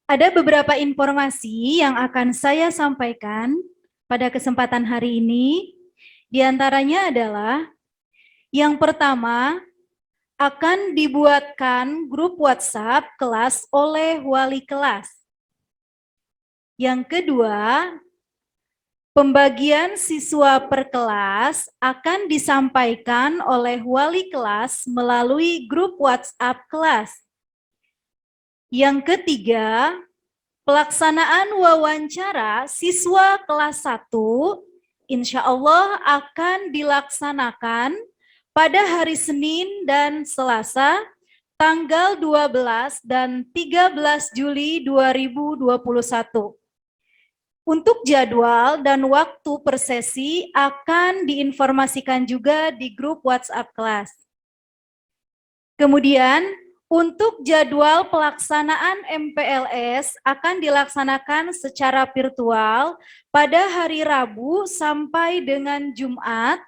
[SPEAKER 1] Ada beberapa informasi yang akan saya sampaikan pada kesempatan hari ini. Di antaranya adalah yang pertama, akan dibuatkan grup WhatsApp kelas oleh wali kelas. Yang kedua, pembagian siswa per kelas akan disampaikan oleh wali kelas melalui grup WhatsApp kelas. Yang ketiga, pelaksanaan wawancara siswa kelas 1 insya Allah akan dilaksanakan pada hari Senin dan Selasa tanggal 12 dan 13 Juli 2021. Untuk jadwal dan waktu per sesi akan diinformasikan juga di grup WhatsApp kelas. Kemudian, untuk jadwal pelaksanaan MPLS akan dilaksanakan secara virtual pada hari Rabu sampai dengan Jumat,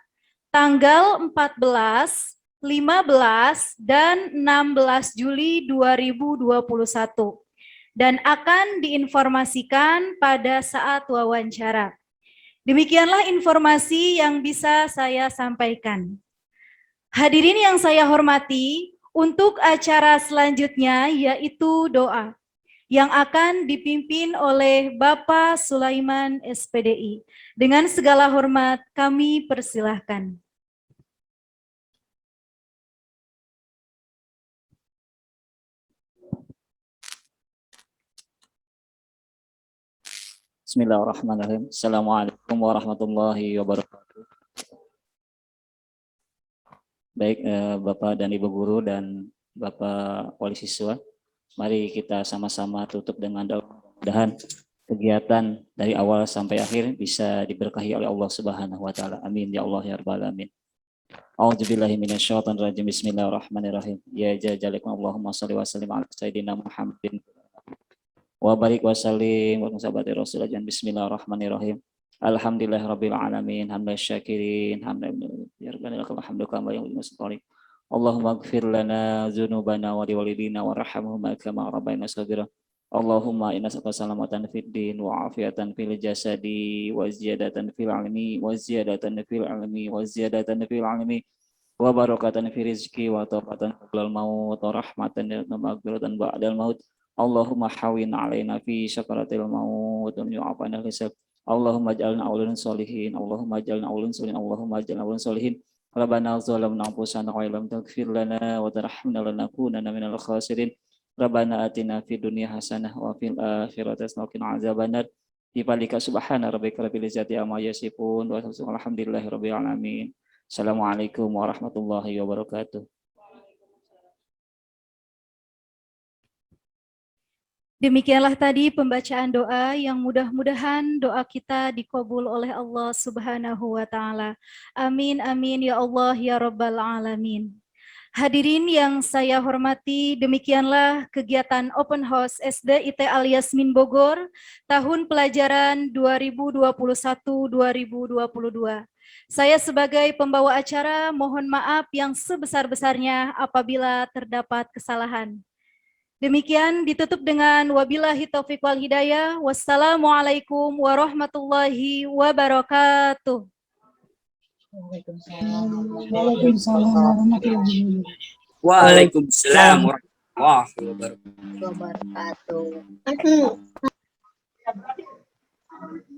[SPEAKER 1] tanggal 14, 15, dan 16 Juli 2021. Dan akan diinformasikan pada saat wawancara. Demikianlah informasi yang bisa saya sampaikan. Hadirin yang saya hormati, untuk acara selanjutnya yaitu doa yang akan dipimpin oleh Bapak Sulaiman SPDI. Dengan segala hormat kami persilahkan.
[SPEAKER 6] Bismillahirrahmanirrahim. Assalamualaikum warahmatullahi wabarakatuh. Baik Bapak dan Ibu Guru dan Bapak Wali Siswa, mari kita sama-sama tutup dengan doa. Mudah-mudahan kegiatan dari awal sampai akhir bisa diberkahi oleh Allah Subhanahu wa taala. Amin ya Allah ya rabbal alamin. A'udzubillahi minasyaitonir rajim. Bismillahirrahmanirrahim. Ya jalakum Allahumma shalli wa sallim ala sayyidina Muhammadin wa barik wa sallim wa sahabati Rasulullah. Bismillahirrahmanirrahim. Alhamdulillahirabbil alamin, hamdan syakirin, hamdan yarbanil hamdu kama yuhibbu wa Allahumma ighfir lana dzunubana wa liwalidina warhamhuma kama rabbayana shaghira. Allahumma inna nas'aluka salamatan fid din wa afiatan fil jasadi wa ziyadatan fil ilmi wa ziyadatan fil ilmi wa ziyadatan fil ilmi wa barakatan fil rizqi wa tawbatan qabla al-maut wa rahmatan wa maghfiratan ba'dal maut. Allahumma hawin alaina fi syakaratil maut wa yu'afana hisab. Allahumma ij'alna awlan sholihin. Allahumma ij'alna awlan sholihin. Allahumma ij'alna awlan sholihin. Rabbana zalamna anfusana wa illam taghfir lana wa tarhamna lanakunanna minal khasirin. Rabbana atina fid dunya hasanah wa fil akhirati hasanah wa qina adzabannar. Bifadlika subhana rabbika rabbil izzati amma yasifun wa alhamdulillahi rabbil alamin. Assalamualaikum warahmatullahi wabarakatuh.
[SPEAKER 1] Demikianlah tadi pembacaan doa yang mudah-mudahan doa kita dikabul oleh Allah Subhanahu wa taala. Amin amin ya Allah ya rabbal alamin. Hadirin yang saya hormati, demikianlah kegiatan Open House SD IT Al Yasmin Bogor tahun pelajaran 2021-2022. Saya sebagai pembawa acara mohon maaf yang sebesar-besarnya apabila terdapat kesalahan. Demikian ditutup dengan wabillahi taufiq wal hidayah. Wassalamualaikum warahmatullahi wabarakatuh.
[SPEAKER 7] Waalaikumsalam warahmatullahi wabarakatuh.
[SPEAKER 8] wabarakatuh.